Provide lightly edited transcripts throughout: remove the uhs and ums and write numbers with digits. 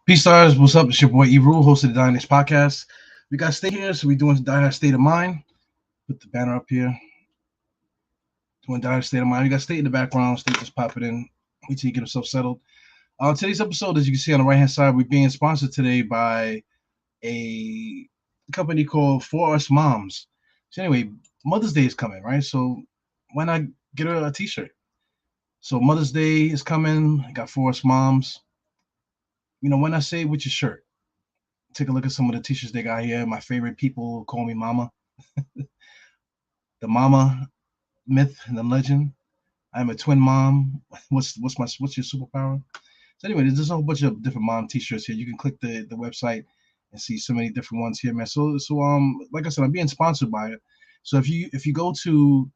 Peace stars, what's up? It's your boy Ebru, host of the Dynamics Podcast. We got State here, so we're doing Diehard State of Mind. Put the banner up here. Doing Diehard State of Mind. We got State in the background. State just popping in. Wait till you get himself settled. Today's episode, as you can see on the right hand side, we're being sponsored today by a company called For Us Moms. So anyway, Mother's Day is coming, right? So why not get her a T-shirt? So Mother's Day is coming. I got For Us Moms. Why not say it with your shirt? Take a look at some of the t-shirts they got here. My favorite people call me Mama. The Mama myth and the legend. I'm a twin mom. What's your superpower? So anyway, there's a whole bunch of different mom t-shirts here. You can click the website and see so many different ones here, man. So like I said, I'm being sponsored by it. So if you go to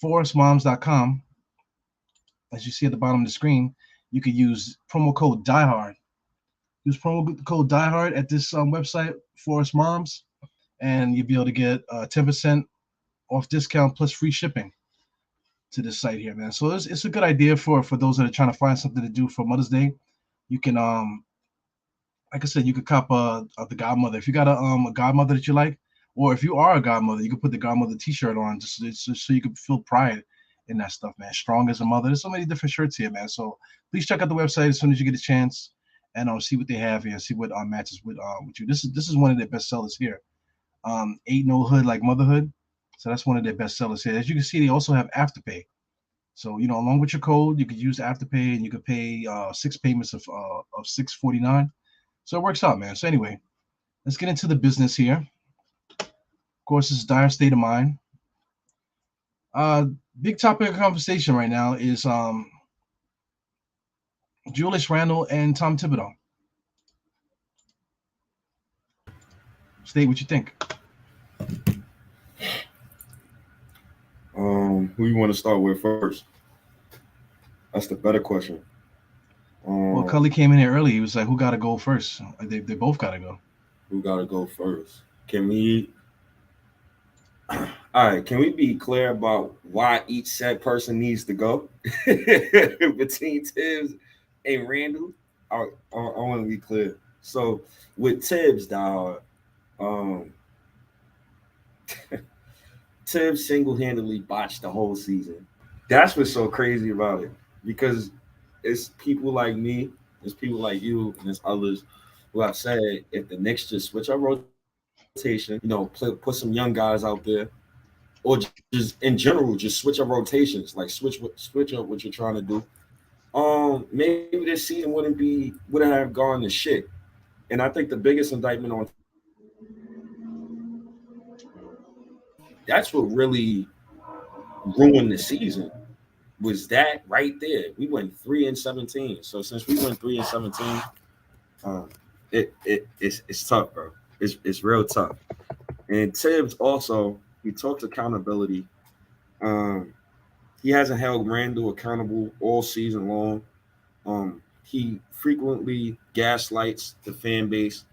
forestmoms.com, as you see at the bottom of the screen, you can use promo code Diehard. Use promo code Diehard at this website, Forest Moms, and you'll be able to get 10% off discount plus free shipping to this site here, man. So it's a good idea for those that are trying to find something to do for Mother's Day. You can, like I said, you could cop the godmother. If you got a godmother that you like, or if you are a godmother, you can put the godmother T-shirt on just so you can feel pride in that stuff, man. Strong as a mother. There's so many different shirts here, man. So please check out the website as soon as you get a chance. And see what they have here, see what matches with you. This is one of their best sellers here. Ain't no hood like motherhood, so that's one of their best sellers here. As you can see, they also have Afterpay. So along with your code, you could use Afterpay, and you could pay 6 payments of $6.49. So it works out, man. So anyway, let's get into the business here. Of course, this is Dire State of Mind. Big topic of conversation right now is Julius, Randle, and Thibodeau. State what you think. Who you want to start with first? That's the better question. Well, Cully came in here early. He was like, "Who got to go first?" They both got to go. Who got to go first? Can we? All right. Can we be clear about why each said person needs to go between THIBS and Randle? I want to be clear. So with THIBS, Diehard, THIBS single-handedly botched the whole season. That's what's so crazy about it, because it's people like me, it's people like you, and there's others who have said if the Knicks just switch up rotation, put some young guys out there, or just in general, just switch up rotations, like switch up what you're trying to do. Maybe this season wouldn't have gone to shit. And I think the biggest indictment on that's what really ruined the season was that right there. We went 3-17. So since we went 3-17, it's tough, bro. It's real tough. And THIBS also, he talks accountability. He hasn't held Randle accountable all season long. He frequently gaslights the fan base.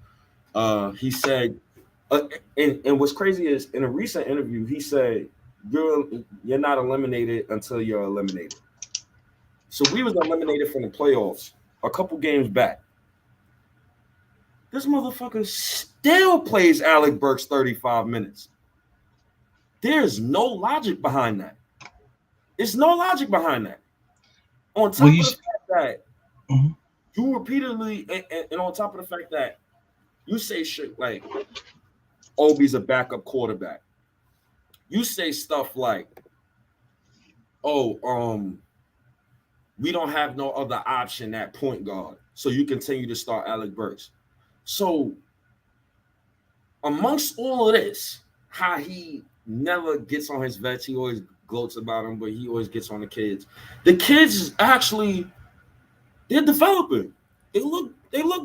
He said, and what's crazy is in a recent interview, he said, you're not eliminated until you're eliminated. So we was eliminated from the playoffs a couple games back. This motherfucker still plays Alec Burks 35 minutes. There's no logic behind that. There's no logic behind that. On top of the fact that you repeatedly, and on top of the fact that you say shit like Obi's a backup quarterback. You say stuff like, we don't have no other option at point guard, so you continue to start Alec Burks. So amongst all of this, how he never gets on his vets, he always gloats about them, but he always gets on the kids. The kids actually, they're developing. They look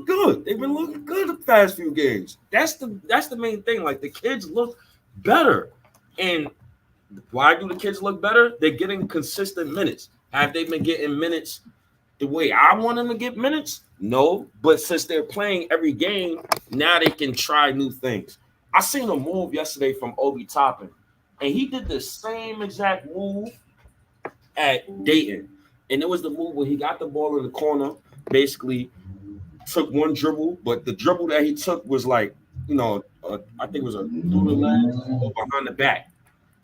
good. They've been looking good the past few games. That's the main thing. Like, the kids look better. And why do the kids look better? They're getting consistent minutes. Have they been getting minutes the way I want them to get minutes? No. But since they're playing every game, now they can try new things. I seen a move yesterday from Obi Toppin, and he did the same exact move at Dayton. And it was the move where he got the ball in the corner, basically took one dribble, but the dribble that he took was like, I think it was a through the legs or behind the back.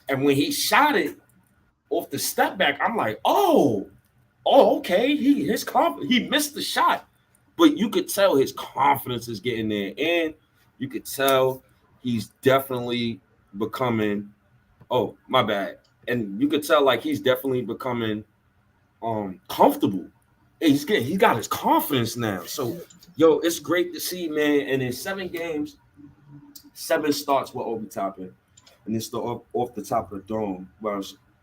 And when he shot it off the step back, I'm like, oh, okay. He missed the shot, but you could tell his confidence is getting there, and you could tell he's definitely becoming. Oh, my bad. And you could tell like he's definitely becoming comfortable. He got his confidence now. So, it's great to see, man. And in 7 games, 7 starts with Obi Toppin, and it's off the top of the dome while I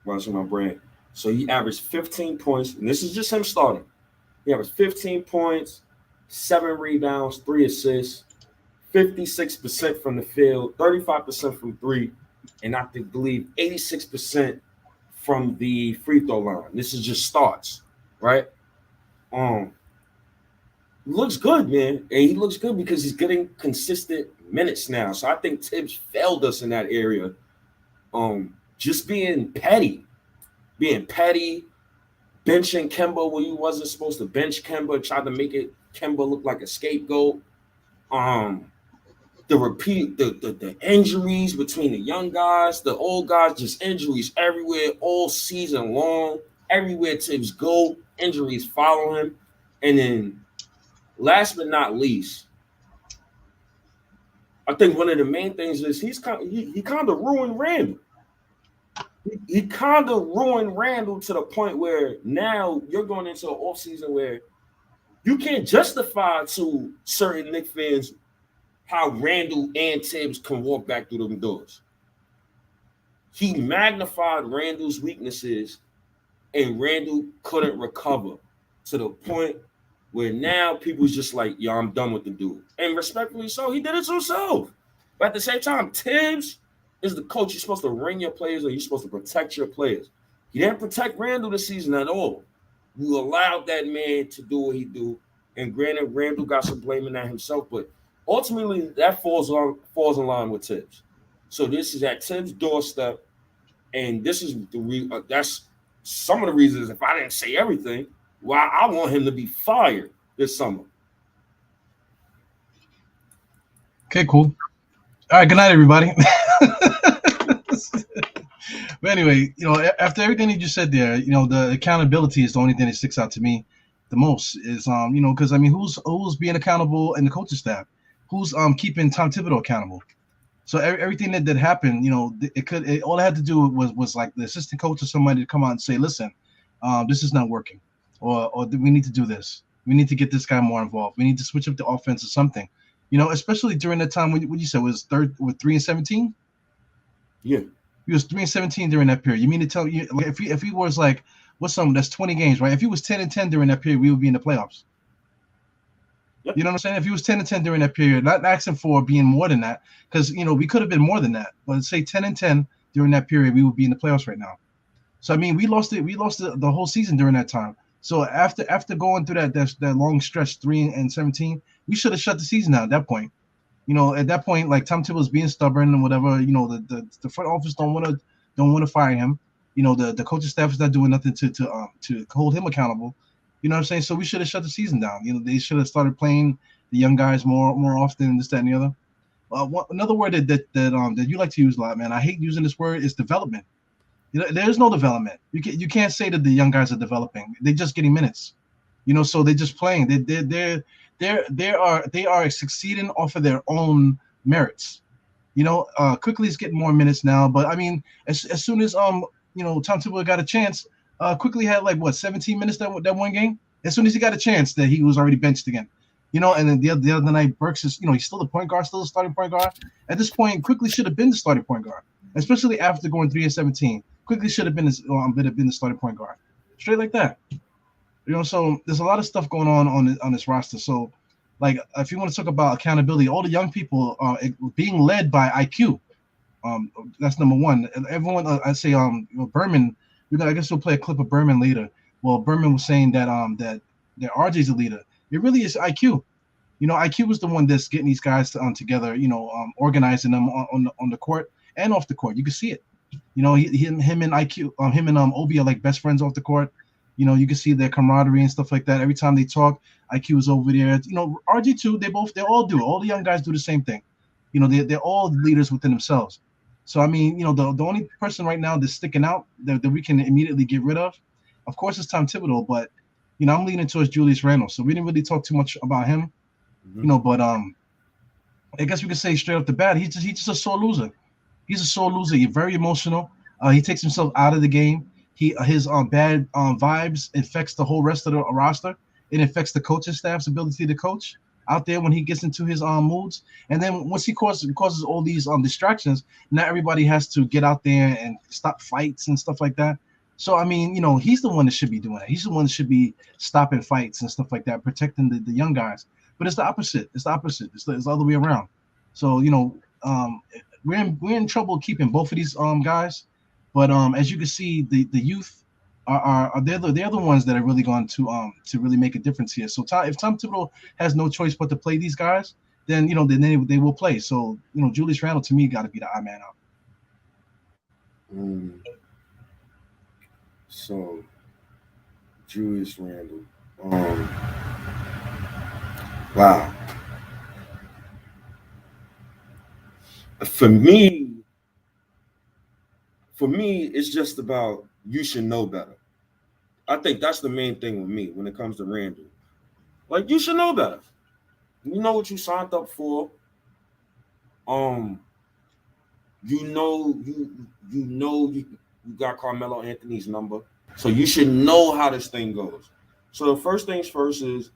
was in my brain. So he averaged 15 points, and this is just him starting. He averaged 15 points, 7 rebounds, 3 assists, 56% from the field, 35% from 3, and I believe 86% from the free throw line. This is just starts, right? Looks good, man. And he looks good because he's getting consistent minutes now. So I think Thibs failed us in that area. Just being petty, benching Kemba when you wasn't supposed to bench Kemba, tried to make Kemba look like a scapegoat. The injuries between the young guys, the old guys, just injuries everywhere all season long. Everywhere Thibs go, injuries follow him. And then last but not least, I think one of the main things is he kind of ruined Randle. He kind of ruined Randle to the point where now you're going into an offseason where you can't justify to certain Knicks fans how Randle and Thibs can walk back through them doors. He magnified Randle's weaknesses, and Randle couldn't recover to the point where now people's just like, yo, I'm done with the dude. And respectfully so, he did it to himself. But at the same time, Thibs is the coach. You're supposed to ring your players, or you're supposed to protect your players. He didn't protect Randle this season at all. You allowed that man to do what he do. And granted, Randle got some blame in that himself, but ultimately that falls in line with Thibs. So this is at Thibs' doorstep, and this is that's some of the reasons, if I didn't say everything, why I want him to be fired this summer. Okay, cool. All right, good night, everybody. But anyway, after everything you just said there, the accountability is the only thing that sticks out to me the most is, because, I mean, who's being accountable in the coaching staff? Who's keeping Tom Thibodeau accountable? So everything that happened, all I had to do was like the assistant coach or somebody to come out and say, listen, this is not working, or we need to do this. We need to get this guy more involved. We need to switch up the offense or something, especially during that time when you said was 3-17. Yeah, he was 3-17 during that period. You mean to tell you if he was like, that's 20 games, right? If he was 10-10 during that period, we would be in the playoffs. Yep. You know what I'm saying? If he was 10-10 during that period, not asking for being more than that, because we could have been more than that. But say 10-10 during that period, we would be in the playoffs right now. So I mean, we lost the whole season during that time. So after going through that long stretch, 3-17, we should have shut the season down at that point. At that point, like Tom Thibodeau was being stubborn and whatever. The front office don't want to fire him. The coaching staff is not doing nothing to hold him accountable. You know what I'm saying? So we should have shut the season down. They should have started playing the young guys more often, this, that, and the other. Another word that you like to use a lot, man. I hate using this word, is development. There's no development. You can't say that the young guys are developing. They're just getting minutes. So they're just playing. They are succeeding off of their own merits. Quickly is getting more minutes now, but I mean, as soon as Tom Thibodeau got a chance. Quickly had 17 minutes that one game. As soon as he got a chance, that he was already benched again. And then the other night, Burks is he's still the point guard, still the starting point guard. At this point, Quickly should have been the starting point guard, especially after going 3-17. Quickly should have been the starting point guard, straight like that. So there's a lot of stuff going on this roster. So, like, if you want to talk about accountability, all the young people are being led by IQ. That's number one. And everyone, I say, Berman. I guess we'll play a clip of Berman later. Well, Berman was saying that RJ's a leader. It really is IQ. IQ was the one that's getting these guys together. Organizing them on the court and off the court. You can see it. Him and IQ, him and Obi are like best friends off the court. You know, you can see their camaraderie and stuff like that. Every time they talk, IQ is over there. You know, RG2, they all do. All the young guys do the same thing. You know, they're all leaders within themselves. So I mean, you know, the only person right now that's sticking out that we can immediately get rid of course, it's Tom Thibodeau, but you know, I'm leaning towards Julius Randle. So we didn't really talk too much about him, you know, but I guess we could say straight off the bat, he's just a sore loser. He's a sore loser. He's very emotional. He takes himself out of the game. His bad vibes infects the whole rest of the roster. It affects the coaching staff's ability to coach out there when he gets into his moods. And then once he causes all these distractions, not everybody has to get out there and stop fights and stuff like that. So I mean, you know, he's the one that should be doing that. He's the one that should be stopping fights and stuff like that, protecting the young guys. But it's the opposite. It's the opposite. It's the other way around. So you know, we're in trouble keeping both of these guys. But as you can see, the youth are they're the ones that are really going to really make a difference here. So if Tom Thibodeau has no choice but to play these guys, then you know they will play. So you know, Julius Randle to me got to be the odd man out. So Julius Randle. Wow. For me, it's just about you should know better. I think that's the main thing with me when it comes to Randle. Like, you should know better. You know what you signed up for. You know you got Carmelo Anthony's number, so you should know how this thing goes. So the first things first is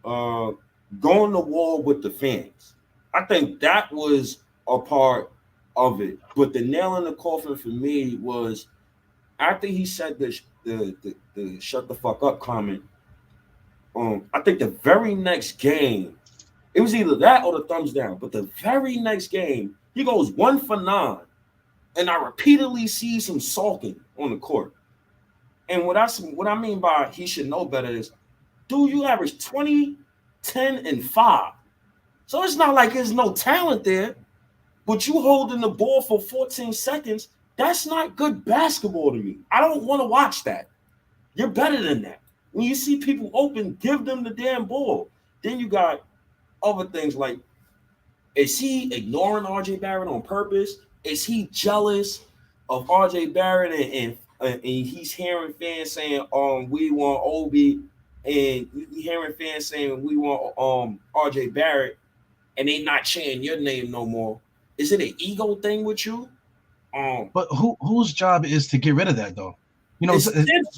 going to war with the fans. I think that was a part of it, but the nail in the coffin for me was after he said the shut the fuck up comment. I think the very next game, it was either that or the thumbs down, but the very next game, he goes 1 for 9, and I repeatedly see some sulking on the court. And what I mean by he should know better is, dude, you average 20, 10, and 5. So it's not like there's no talent there, but you holding the ball for 14 seconds, that's not good basketball to me. I don't want to watch that. You're better than that. When you see people open, give them the damn ball. Then you got other things like, is he ignoring RJ Barrett on purpose? Is he jealous of RJ Barrett and he's hearing fans saying, we want Obi, and you hearing fans saying we want RJ Barrett, and they not chanting your name no more? Is it an ego thing with you? But whose job is to get rid of that though? You know,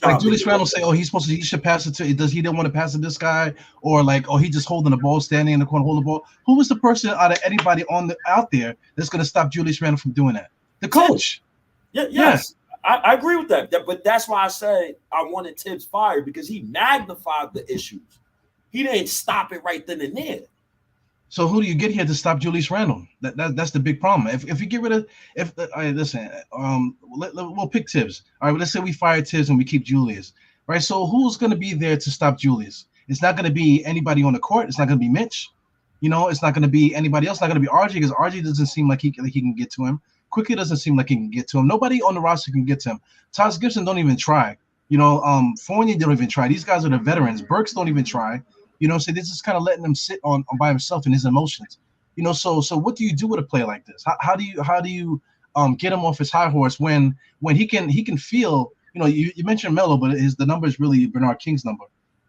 like Julius Randle say, he should pass it to. He didn't want to pass it to this guy, or like, he just holding the ball, standing in the corner, holding the ball. Who was the person out of anybody out there that's going to stop Julius Randle from doing that? The coach. Yes. Yeah. I agree with that. But that's why I said I wanted THIBS fired, because he magnified the issues. He didn't stop it right then and there. So who do you get here to stop Julius Randle? That's the big problem. If you get rid of, all right, listen, we'll pick THIBS. All right, let's say we fire THIBS and we keep Julius, right? So who's going to be there to stop Julius? It's not going to be anybody on the court. It's not going to be Mitch. You know, it's not going to be anybody else. It's not going to be RJ, because RJ doesn't seem like he can get to him. Quickly doesn't seem like he can get to him. Nobody on the roster can get to him. Taj Gibson don't even try. You know, Fournier don't even try. These guys are the veterans. Burks don't even try. You know, so this is kind of letting him sit on by himself in his emotions. You know, so what do you do with a player like this? How do you get him off his high horse when he can feel? You know, you mentioned Melo, but the number is really Bernard King's number,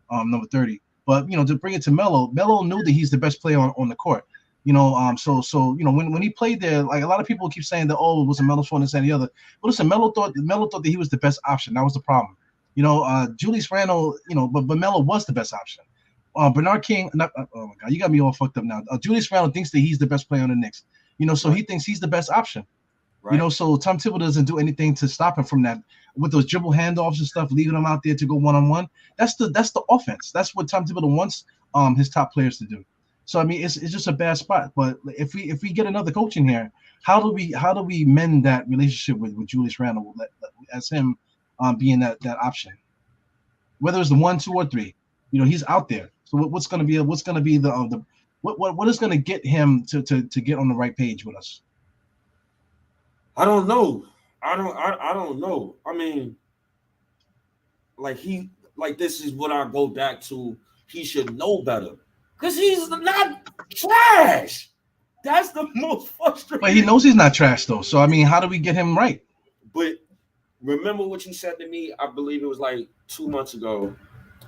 number 30. But you know, to bring it to Melo knew that he's the best player on the court. You know, so you know, when he played there, like a lot of people keep saying that, it was a Melo's fault and this and the other. But listen, Melo thought that he was the best option. That was the problem. You know, Julius Randle, you know, but Melo was the best option. Bernard King, oh my God, you got me all fucked up now. Julius Randle thinks that he's the best player on the Knicks. You know, so he thinks he's the best option. Right. You know, so Tom Thibodeau doesn't do anything to stop him from that with those dribble handoffs and stuff, leaving him out there to go one-on-one. That's the offense. That's what Tom Thibodeau wants his top players to do. So I mean, it's just a bad spot. But if we get another coach in here, how do we mend that relationship with Julius Randle as him being that option? Whether it's the 1, 2, or 3, you know, he's out there. So what's going to be the what is going to get him to get on the right page with us? I don't know. I don't know. I mean, this is what I go back to. He should know better because he's not trash. That's the most frustrating. But he knows he's not trash though. So I mean, how do we get him right? But remember what you said to me? I believe it was like 2 months ago,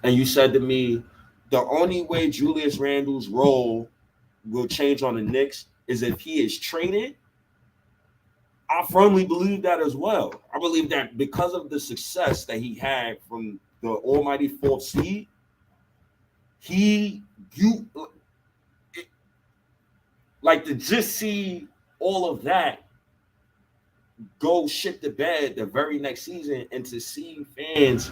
and you said to me, the only way Julius Randle's role will change on the Knicks is if he is traded. I firmly believe that as well. I believe that because of the success that he had from the almighty fourth seed, to just see all of that go shit to bed the very next season, and to see fans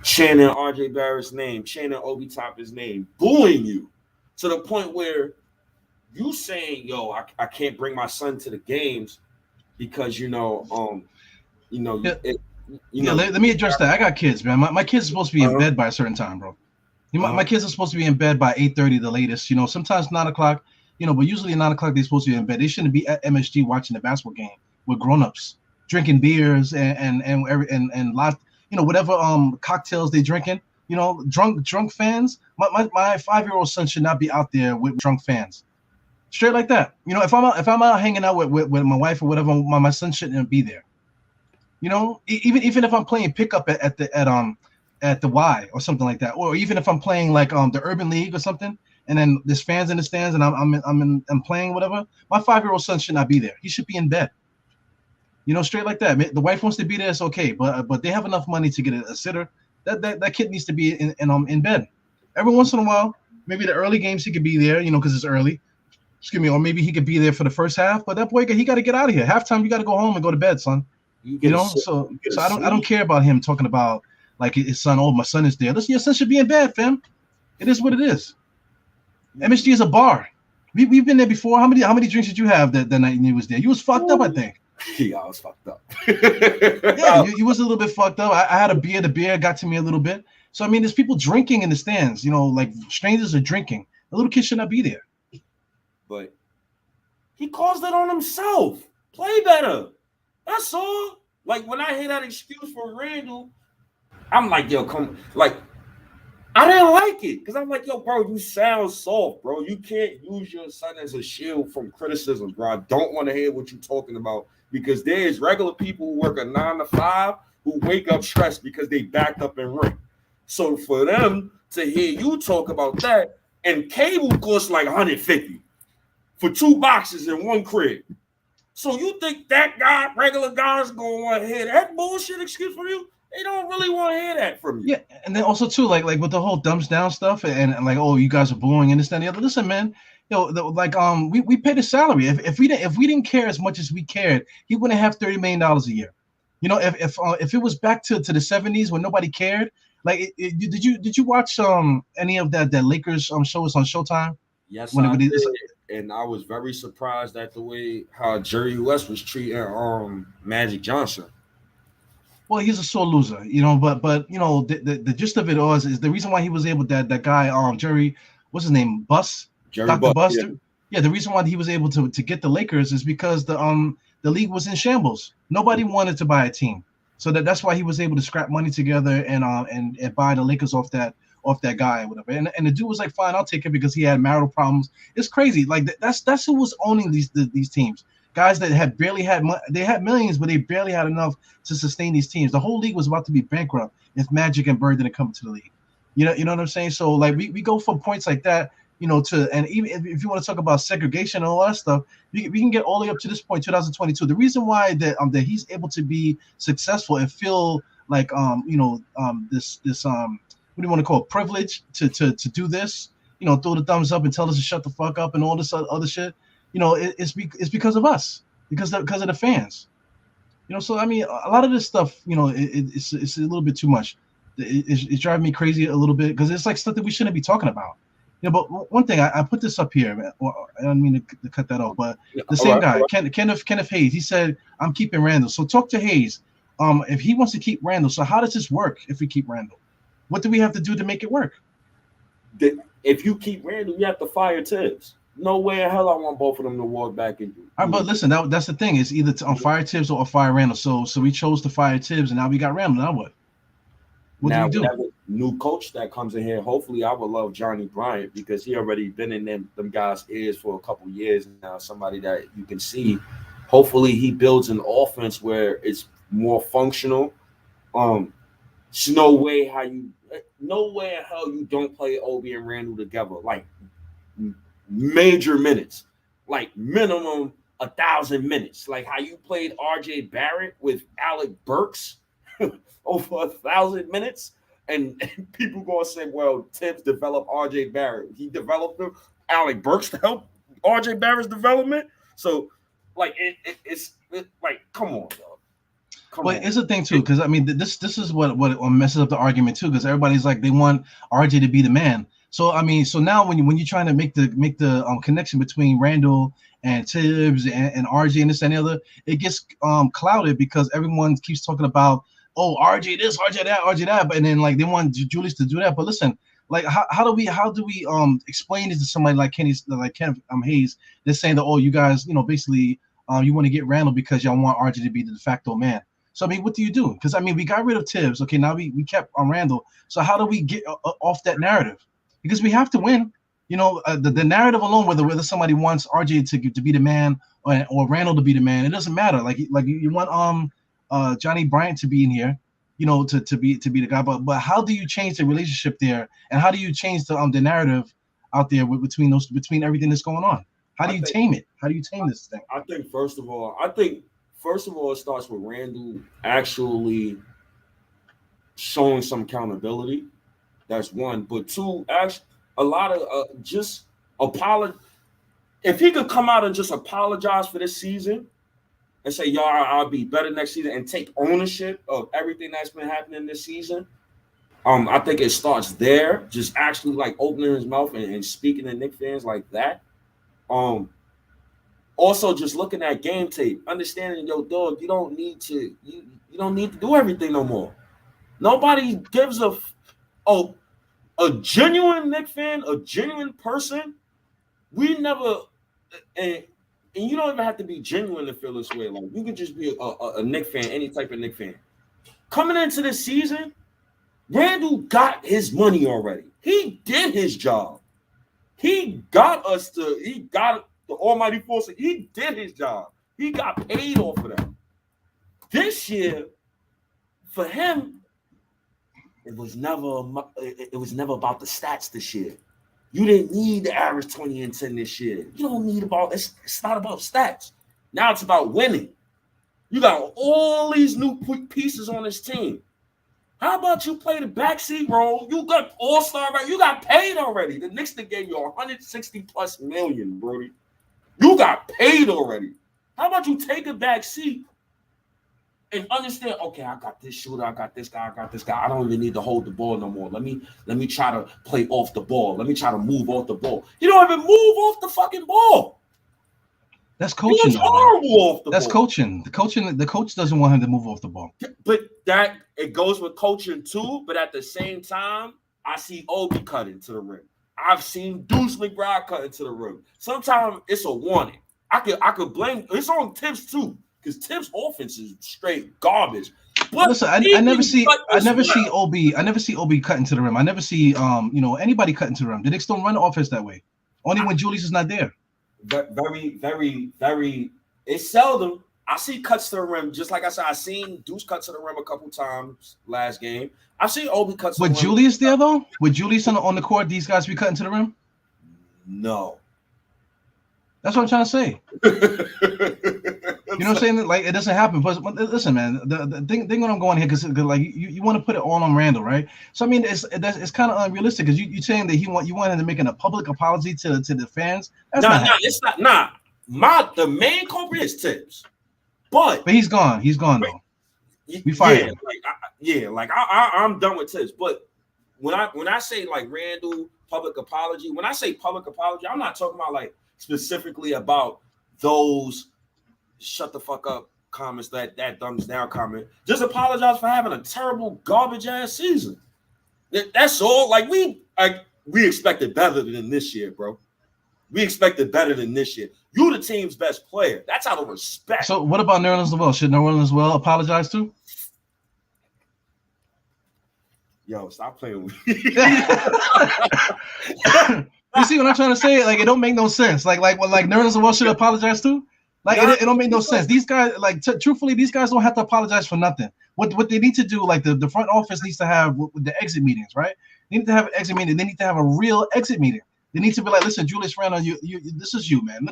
chanting RJ Barrett's name, chanting Obi Toppin's name, booing you to the point where you saying, "Yo, I can't bring my son to the games because let me address that. I got kids, man. My kids are supposed to be in bed by a certain time, bro. My kids are supposed to be in bed by 8:30 the latest. Sometimes 9 o'clock. But usually at 9 o'clock they're supposed to be in bed. They shouldn't be at MSG watching the basketball game with grown-ups drinking beers and lots, whatever cocktails they drinking. Drunk fans. My 5-year-old son should not be out there with drunk fans. Straight like that. If I'm out hanging out with my wife or whatever, my son shouldn't be there. Even if I'm playing pickup at the Y or something like that, or even if I'm playing like the Urban League or something, and then there's fans in the stands and I'm playing whatever, my 5-year-old son should not be there. He should be in bed. Straight like that. The wife wants to be there, it's okay, but they have enough money to get a sitter. That kid needs to be in bed. Every once in a while, maybe the early games he could be there, because it's early. Excuse me, or maybe he could be there for the first half, but that boy he got to get out of here. Halftime, you got to go home and go to bed, son. So I don't care about him talking about like his son. Oh, my son is there. Listen, your son should be in bed, fam. It is what it is. MSG is a bar. We've been there before. How many drinks did you have that night you was there? You was fucked up, I think. Yeah, I was fucked up. Yeah, you was a little bit fucked up. I had a beer. The beer got to me a little bit. So I mean, there's people drinking in the stands. Like strangers are drinking. A little kid should not be there. But he caused it on himself. Play better. That's all. Like when I hear that excuse for Randle, I'm like, yo, come. Like I didn't like it because I'm like, yo, bro, you sound soft, bro. You can't use your son as a shield from criticism, bro. I don't want to hear what you're talking about because there's regular people who work a 9 to 5 who wake up stressed because they backed up and ring. So for them to hear you talk about that, and cable costs like $150 for 2 boxes in one crib. So you think that guy, regular guys, gonna want to hear that bullshit excuse from you? They don't really want to hear that from you. Yeah, and then also too, like with the whole thumbs down stuff, and like, oh, you guys are booing and this and the other. Listen, man, we paid his salary. If we didn't care as much as we cared, he wouldn't have $30 million a year. If it was back to the 70s when nobody cared, like did you watch any of that Lakers shows on Showtime? Yes, I did. And I was very surprised at the way how Jerry West was treating Magic Johnson. Well, he's a sore loser, but the gist of it is the reason why he was able that guy Jerry, what's his name, Buss, Jerry Dr. Buss, Buss. Yeah, the reason why he was able to get the Lakers is because the league was in shambles. Nobody wanted to buy a team, so that's why he was able to scrap money together and buy the Lakers off that guy or whatever. And the dude was like, fine, I'll take it because he had marital problems. It's crazy. Like that's who was owning these teams. Guys that had barely had they had millions, but they barely had enough to sustain these teams. The whole league was about to be bankrupt if Magic and Bird didn't come to the league. You know what I'm saying? So like we go from points like that, and even if you want to talk about segregation and all that stuff, we can get all the way up to this point, 2022. The reason why that he's able to be successful and feel like this what do you want to call it, privilege to do this, throw the thumbs up and tell us to shut the fuck up and all this other shit. It's because of us, because of the fans. So I mean, a lot of this stuff, it's a little bit too much. It's driving me crazy a little bit because it's like stuff that we shouldn't be talking about. But one thing, I put this up here, man. Well, I don't mean to cut that off, but the same guy, Kenneth Hayes, he said, I'm keeping Randle. So talk to Hayes. If he wants to keep Randle, so how does this work if we keep Randle? What do we have to do to make it work? If you keep Randle, you have to fire THIBS. No way in hell I want both of them to walk back in. All right, but listen, that's the thing. It's either on fire THIBS or fire Randle. So we chose to fire THIBS, and now we got Randle. Now what? Now, whatever new coach that comes in here, hopefully I would love Johnny Bryant because he already been in them guys' ears for a couple years now. Somebody that you can see. Hopefully he builds an offense where it's more functional. There's no way in hell you don't play Obi and Randle together, like major minutes, like minimum 1,000 minutes, like how you played RJ Barrett with Alec Burks over 1,000 minutes, and people gonna say, well, Tibbs developed RJ Barrett. He developed him. Alec Burks to help RJ Barrett's development. So, like, it's like, come on, dog. Well, it's a thing too, because I mean, this is what messes up the argument too, because everybody's like they want RJ to be the man. So I mean, so now when you're trying to make the connection between Randle and Tibbs and RJ and this and the other, it gets clouded because everyone keeps talking about, oh, RJ this, RJ that, but and then like they want Julius to do that. But listen, like how do we explain this to somebody like Kenneth Hayes? They're saying that, oh, you guys, basically you want to get Randle because y'all want RJ to be the de facto man. So I mean, what do you do? Because I mean, we got rid of Tibbs. Okay, now we kept on Randle. So how do we get off that narrative? Because we have to win. The narrative alone, whether somebody wants RJ to be the man or Randle to be the man, it doesn't matter. Like you want Johnny Bryant to be in here, to be the guy. But how do you change the relationship there, and how do you change the narrative out there between everything that's going on? How do you tame it? How do you tame this thing? I think first of all, it starts with Randle actually showing some accountability. That's one. But two, actually, a lot of just apologize. If he could come out and just apologize for this season and say, y'all, I'll be better next season, and take ownership of everything that's been happening this season, I think it starts there. Just actually like opening his mouth and speaking to Knicks fans like that. Also, just looking at game tape, understanding, yo, dog, you don't need to do everything no more. Nobody gives a genuine Knicks fan, a genuine person. We never, and you don't even have to be genuine to feel this way. Like, you can just be a Knicks fan, any type of Knicks fan. Coming into this season, Randle got his money already. He did his job. He got the almighty force. He did his job. He got paid off of that. This year, for him, it was never about the stats this year. You didn't need the average 20 and 10 this year. You don't need it's not about stats. Now it's about winning. You got all these new pieces on this team. How about you play the backseat role? You got all-star, right? You got paid already. The Knicks gave you $160+ million, Brody. You got paid already. How about you take a back seat and understand, okay, I got this shooter, I got this guy. I don't even need to hold the ball no more. Let me try to play off the ball. Let me try to move off the ball. You don't even move off the fucking ball. That's coaching. He was horrible off the That's ball. coaching. The coach doesn't want him to move off the ball. But it goes with coaching too. But at the same time, I see Obi cutting to the rim. I've seen Deuce McBride cut into the rim. Sometimes it's a warning. I could blame it's on Tibbs too, because Tibbs' offense is straight garbage. But listen, I never see Obi. I never see Obi cut into the rim. I never see anybody cut into the rim. The Knicks don't run the offense that way. Only when Julius is not there. Very, very, very. It's seldom. I see cuts to the rim. Just like I said, I seen Deuce cut to the rim a couple times last game. I've seen Obi cuts to the rim. With Julius there, though? With Julius on the court, these guys be cutting to the rim? No. That's what I'm trying to say. You know what I'm saying? Like, it doesn't happen. But listen, man, the thing what I'm going here, because like you want to put it all on Randle, right? So I mean, it's kind of unrealistic, because you're saying that you want him to make a public apology to the fans. It's not. The main culprit is Tibbs, but he's gone. He's gone though. We fired him. I'm done with Tibbs. But when I say like Randle public apology, when I say public apology, I'm not talking about like specifically about those shut the fuck up comments, that thumbs down comment. Just apologize for having a terrible garbage ass season. That's all. Like we expected better than this year, bro. We expected better than this year. You the team's best player. That's out of respect. So what about Nerlens as well? Should Nerlens as well apologize too? Yo, stop playing with me. You see what I'm trying to say? Like, it don't make no sense. Like Nerds of Wall should apologize to. Like, it don't make no sense. These guys, like, truthfully, these guys don't have to apologize for nothing. What they need to do, like, the front office needs to have with the exit meetings, right? They need to have an exit meeting. They need to have a real exit meeting. They need to be like, listen, Julius Randle, you this is you, man.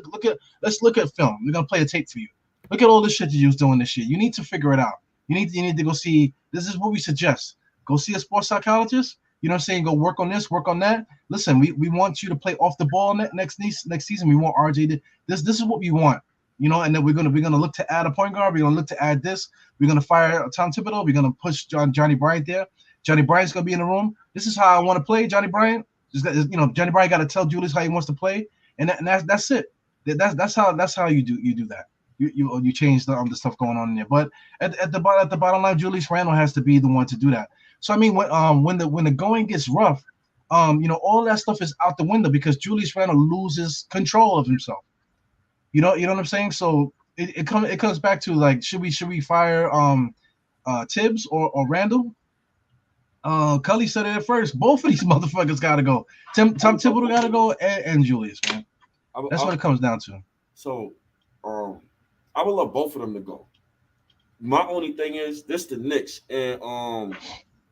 Let's look at film. We're gonna play a tape for you. Look at all this shit you was doing this shit. You need to figure it out. You need to go see. This is what we suggest. Go see a sports psychologist. You know what I'm saying? Go work on this, work on that. Listen, we want you to play off the ball next season. We want RJ to this is what we want. You know, and then we're gonna look to add a point guard. We're gonna look to add this. We're gonna fire Tom Thibodeau. We're gonna push Johnny Bryant there. Johnny Bryant's gonna be in the room. This is how I want to play, Johnny Bryant. Johnny Bryant got to tell Julius how he wants to play, and that's it. That's how you do that. You change the stuff going on in there. But at the bottom line, Julius Randle has to be the one to do that. So I mean, when the going gets rough, all that stuff is out the window because Julius Randle loses control of himself. You know what I'm saying? So it comes back to, like, should we fire THIBS or Randle? Cully said it at first. Both of these motherfuckers gotta go. Tom Thibodeau gotta go, and Julius, man. That's what it comes down to. So, I would love both of them to go. My only thing is this: the Knicks and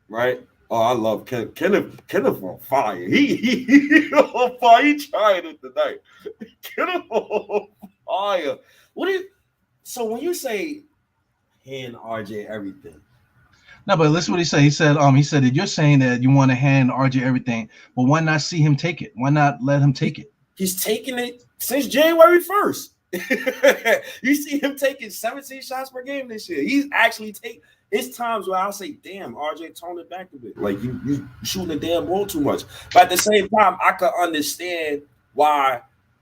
right. Oh, I love Kenneth on fire. He on fire. He trying it tonight. Kenneth on fire. So when you say hand RJ everything. No, but listen what he said. He said that you're saying that you want to hand RJ everything, but why not see him take it? Why not let him take it? He's taking it since January 1st. You see him taking 17 shots per game this year. He's actually taking. It's times where I'll say, damn, RJ, tone it back a bit. Like, you shooting the damn ball too much. But at the same time, I could understand why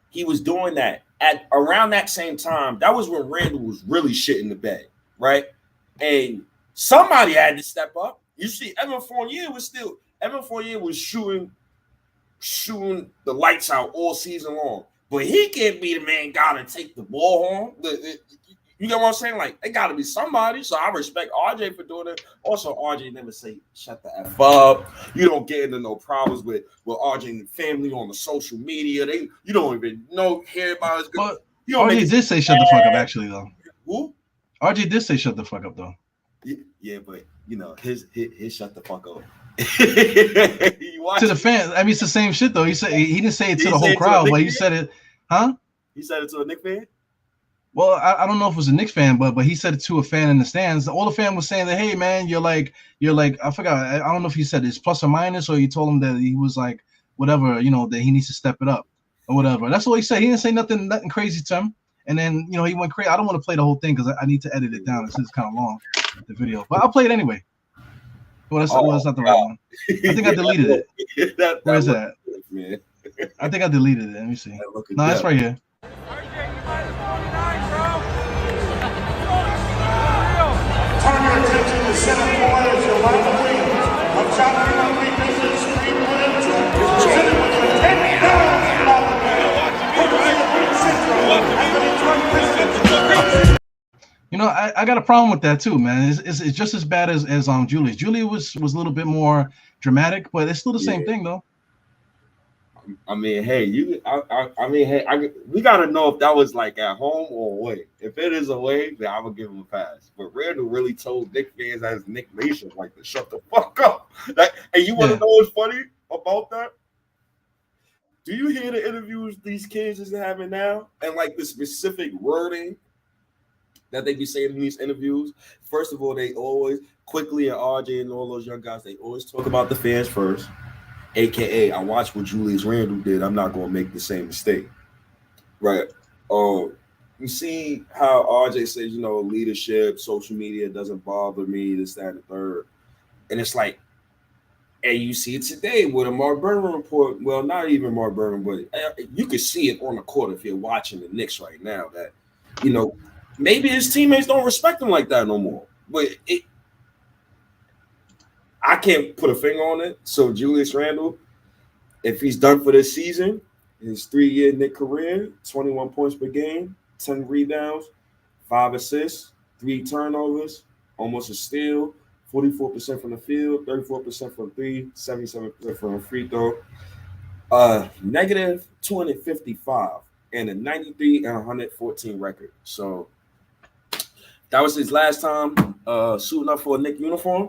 he was doing that. At around that same time, that was when Randle was really shit in the bed, right? And somebody had to step up. You see, Evan Fournier was shooting the lights out all season long. But he can't be the man gotta take the ball home. You know what I'm saying? Like, it gotta be somebody. So I respect RJ for doing it. Also, RJ never say shut the F up. You don't get into no problems with RJ and the family on the social media. You don't even hear about his good. RJ did say shut the fuck up, actually, though. Who? RJ did say shut the fuck up, though. Yeah, but his shut the fuck up. To the fans, I mean, it's the same shit though. He said he didn't say it to the whole crowd, but he said it, huh? He said it to a Knicks fan. Well, I don't know if it was a Knicks fan, but he said it to a fan in the stands. All the fan was saying that, hey man, you're like I forgot. I don't know if he said it's plus or minus, or he told him that he was like whatever, that he needs to step it up or whatever. That's what he said. He didn't say nothing crazy to him. And then he went crazy. I don't want to play the whole thing because I need to edit it down. It's kind of long, the video, but I'll play it anyway. Well, that's not the right one. I think I deleted it. Where is that? Man. I think I deleted it. Let me see. No, that's right here. Turn your attention to center court as your rival league of Champion Business Street Williams, presented with the 10 I got a problem with that too, man. It's just as bad as Julius. Julius was a little bit more dramatic, but it's still the same thing though. I mean, hey, we gotta know if that was like at home or away. If it is away, then I would give him a pass. But Randle really told Knicks fans as Knicks Nation like to shut the fuck up. And you want to know what's funny about that? Do you hear the interviews these kids is having now, and like the specific wording that they be saying in these interviews? First of all, they always quickly, and RJ and all those young guys, they always talk about the fans first. AKA, I watched what Julius Randle did. I'm not gonna make the same mistake, right? You see how RJ says, leadership, social media doesn't bother me, this, that, and the third, and it's like, and you see it today with a Mark Berman report. Well, not even Mark Berman, but you can see it on the court if you're watching the Knicks right now. That maybe his teammates don't respect him like that no more. But I can't put a finger on it. So Julius Randle, if he's done for this season, his 3-year Knicks career, 21 points per game, 10 rebounds, 5 assists, 3 turnovers, almost a steal, 44% from the field, 34% from three, 77% from a free throw. Negative 255 and a 93 and 114 record. So that was his last time suiting up for a Knick uniform,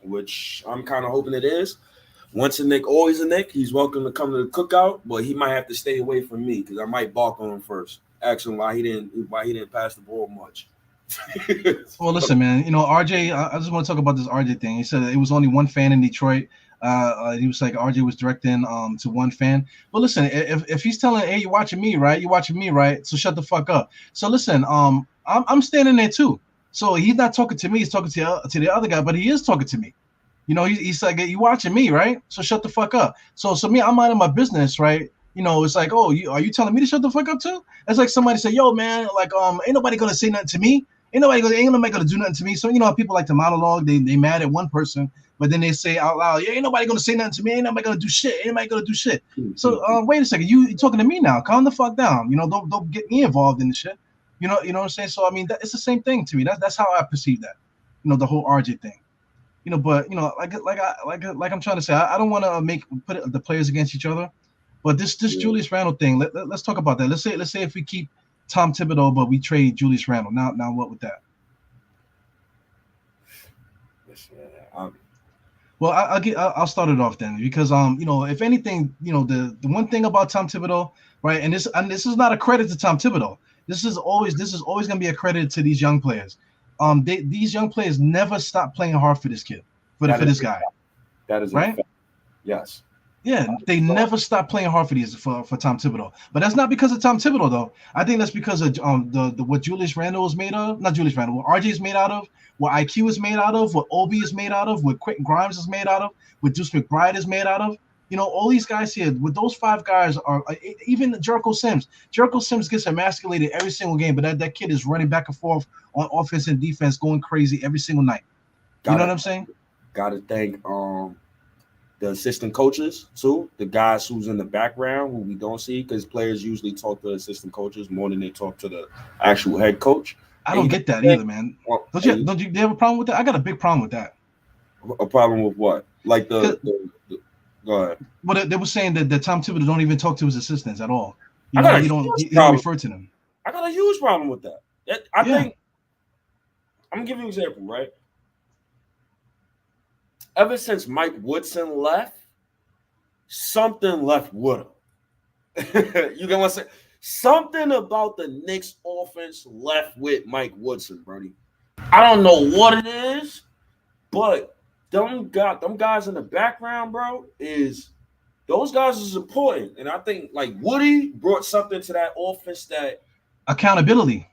which I'm kind of hoping it is. Once a Knick, always a Knick. He's welcome to come to the cookout, but he might have to stay away from me because I might bark on him first. Ask him why he didn't pass the ball much. Well, listen, man. RJ. I just want to talk about this RJ thing. He said it was only one fan in Detroit. He was like RJ was directing to one fan. But listen, if he's telling, hey, you're watching me, right? You're watching me, right? So shut the fuck up. So listen, I'm standing there too. So he's not talking to me. He's talking to the other guy, but he is talking to me. He's like, you watching me, right? So shut the fuck up. So me, I'm minding my business, right? It's like, oh, are you telling me to shut the fuck up too? It's like somebody say, yo, man, like, ain't nobody gonna say nothing to me. Ain't nobody gonna do nothing to me. So people like to monologue. They mad at one person, but then they say out loud, yeah, ain't nobody gonna say nothing to me. Ain't nobody gonna do shit. Ain't nobody gonna do shit. So wait a second, you talking to me now? Calm the fuck down. Don't get me involved in the shit. You know what I'm saying? So I mean, it's the same thing to me. That's how I perceive that. The whole RJ thing. But like I'm trying to say, I don't want to put the players against each other. But this Julius Randle thing, let's talk about that. Let's say if we keep Tom Thibodeau, but we trade Julius Randle. Now what with that? Well, I'll start it off then because if anything, the one thing about Tom Thibodeau, right, and this is not a credit to Tom Thibodeau. This is always going to be a credit to these young players. These young players never stop playing hard for this kid, for this guy. That is right. Yes. Yeah, they never stop playing hard for Tom Thibodeau. But that's not because of Tom Thibodeau, though. I think that's because of the what Julius Randle is made of. Not Julius Randle. What RJ is made out of. What IQ is made out of. What Obi is made out of. What Quentin Grimes is made out of. What Deuce McBride is made out of. All these guys here. With those five guys are even Jericho Sims. Jericho Sims gets emasculated every single game, but that kid is running back and forth on offense and defense, going crazy every single night. You know what I'm saying? Gotta thank the assistant coaches too, the guys who's in the background who we don't see because players usually talk to assistant coaches more than they talk to the actual head coach. I don't get that either, man. Don't you have a problem with that? I got a big problem with that. A problem with what? Like the go ahead. Well, they were saying that Tom Thibodeau don't even talk to his assistants at all. He don't refer to them. I got a huge problem with that. I think I'm gonna give you an example, right? Ever since Mike Woodson left, something left with him. You get what I'm saying? Something about the Knicks offense left with Mike Woodson, Brody. I don't know what it is, but them guys in the background, bro, those guys is important. And I think like Woody brought something to that offense that accountability.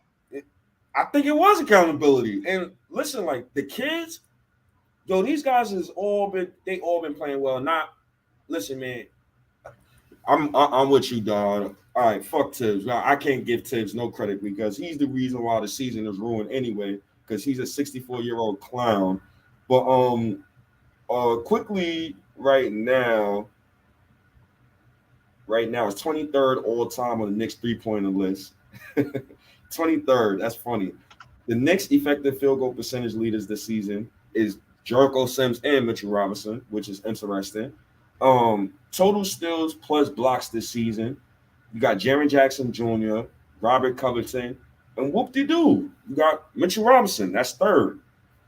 I think it was accountability. And listen, like the kids. Yo, these guys they all been playing well. Listen, man. I'm with you, dog. All right, fuck Tibbs. Now, I can't give Tibbs no credit because he's the reason why the season is ruined anyway. Because he's a 64-year-old clown. But quickly right now it's 23rd all time on the Knicks 3-pointer list. 23rd. That's funny. The Knicks effective field goal percentage leaders this season is Jericho Sims and Mitchell Robinson, which is interesting. Total steals plus blocks this season. You got Jaren Jackson Jr., Robert Covington, and whoop-de-doo. You got Mitchell Robinson. That's third.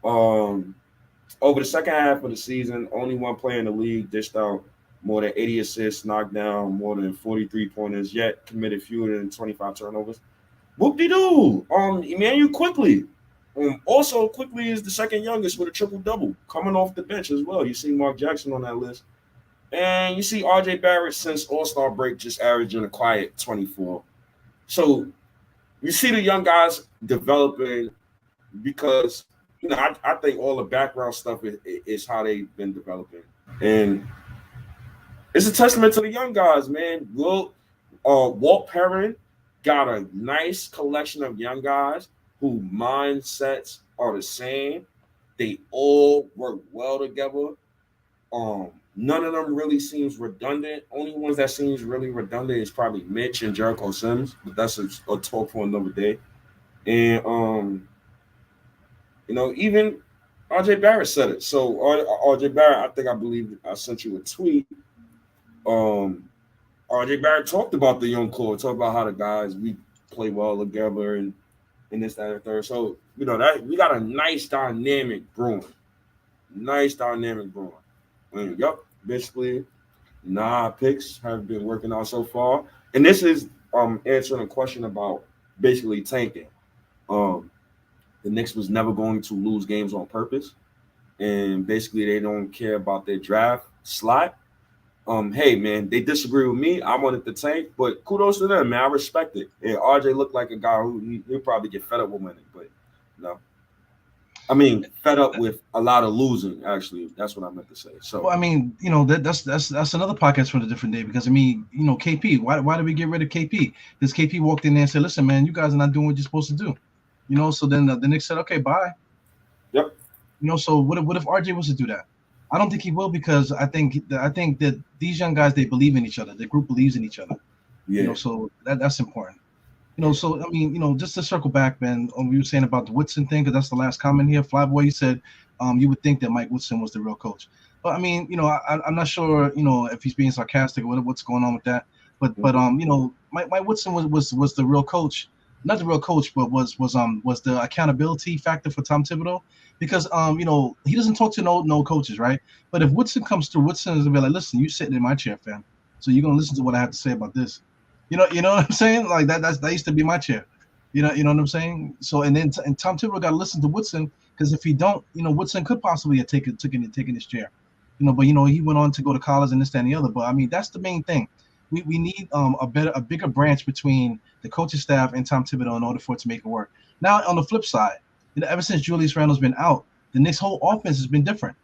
Over the second half of the season, only one player in the league dished out more than 80 assists, knocked down more than 43 pointers, yet committed fewer than 25 turnovers. Whoop-de-doo. Emmanuel Quickly. Also, Quickly is the second youngest with a triple-double, coming off the bench as well. You see Mark Jackson on that list. And you see RJ Barrett since All-Star break just averaging a quiet 24. So you see the young guys developing because, I think all the background stuff is how they've been developing. And it's a testament to the young guys, man. Walt Perrin got a nice collection of young guys whose mindsets are the same. They all work well together. None of them really seems redundant. Only ones that seems really redundant is probably Mitch and Jericho Sims, but that's a talk for another day. And even RJ Barrett said it. So RJ Barrett, I believe I sent you a tweet. RJ Barrett talked about the young core, talked about how the guys we play well together and this, that, and the third. So that we got a nice dynamic brewing. And basically 9 picks have been working out so far. And this is answering a question about basically tanking. The Knicks was never going to lose games on purpose. And basically they don't care about their draft slot. Hey man, they disagree with me. I wanted to tank, but kudos to them, man. I respect it. And RJ looked like a guy who he'll probably get fed up with winning, but I mean, fed up with a lot of losing. Actually, that's what I meant to say. So, well, I mean, that's another podcast for a different day because I mean, KP. Why did we get rid of KP? Because KP walked in there and said, "Listen, man, you guys are not doing what you're supposed to do." So then the Knicks said, "Okay, bye." Yep. So what if RJ was to do that? I don't think he will because I think that these young guys, they believe in each other. The group believes in each other. Yeah. So that's important. So I mean, just to circle back, man, we were saying about the Woodson thing, because that's the last comment here. Flyboy, you said you would think that Mike Woodson was the real coach. But I mean, I'm not sure, if he's being sarcastic or what's going on with that. But Mike Woodson was the real coach, not the real coach, but was the accountability factor for Tom Thibodeau, because he doesn't talk to no coaches, right? But if Woodson comes through, Woodson is gonna be like, listen, you sitting in my chair, fam, so you're gonna listen to what I have to say about this. You know what I'm saying? Like that used to be my chair. You know what I'm saying? So and Tom Thibodeau got to listen to Woodson, because if he don't, Woodson could possibly have taken his chair. But he went on to go to college and this, that, and the other. But I mean, that's the main thing. We need a bigger branch between the coaching staff and Tom Thibodeau in order for it to make it work. Now on the flip side, ever since Julius Randle's been out, the Knicks' whole offense has been different.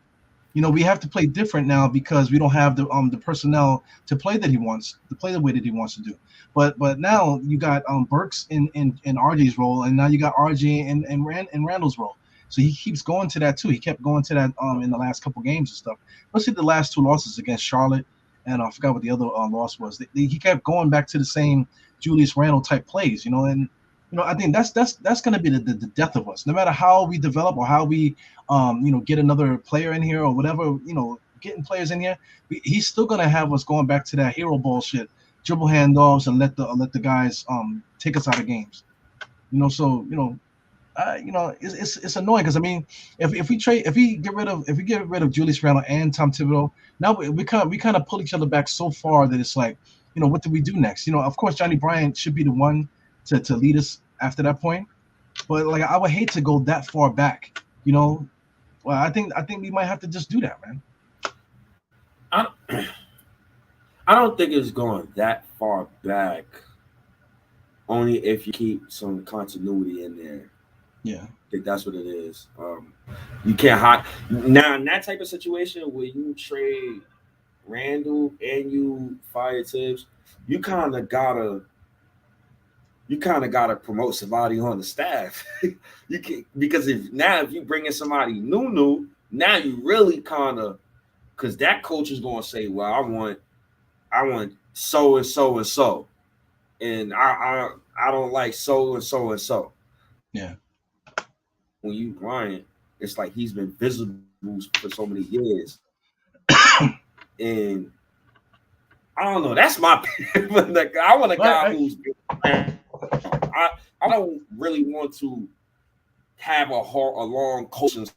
We have to play different now because we don't have the personnel to play that he wants, to play the way that he wants to do. But now you got Burks in RJ's role, and now you got RJ in Randle's role. So he keeps going to that too. He kept going to that in the last couple games and stuff. Especially the last 2 losses against Charlotte, and I forgot what the other loss was. He kept going back to the same Julius Randle type plays, and I think that's going to be the death of us. No matter how we develop or how we get another player in here or whatever, getting players in here, he's still going to have us going back to that hero ball shit, dribble handoffs, and let the guys take us out of games. It's annoying because I mean, if we get rid of Julius Randle and Tom Thibodeau, now we kind of pull each other back so far that it's like, what do we do next? Of course Johnny Bryant should be the one to lead us after that point, but like I would hate to go that far back. Well, I think we might have to just do that, man. I don't think it's going that far back. Only if you keep some continuity in there. Yeah, I think that's what it is. You can't hide now in that type of situation where you trade Randle and you fire THIBS. You kind of gotta promote somebody on the staff. You can, because if you bring in somebody new, now you really because that coach is gonna say, well, I want so and so and so, and I don't like so and so and so. Yeah. When you Bryant, it's like he's been visible for so many years, and I don't know. That's my like, I want a guy who's. I don't really want to have a long coaching.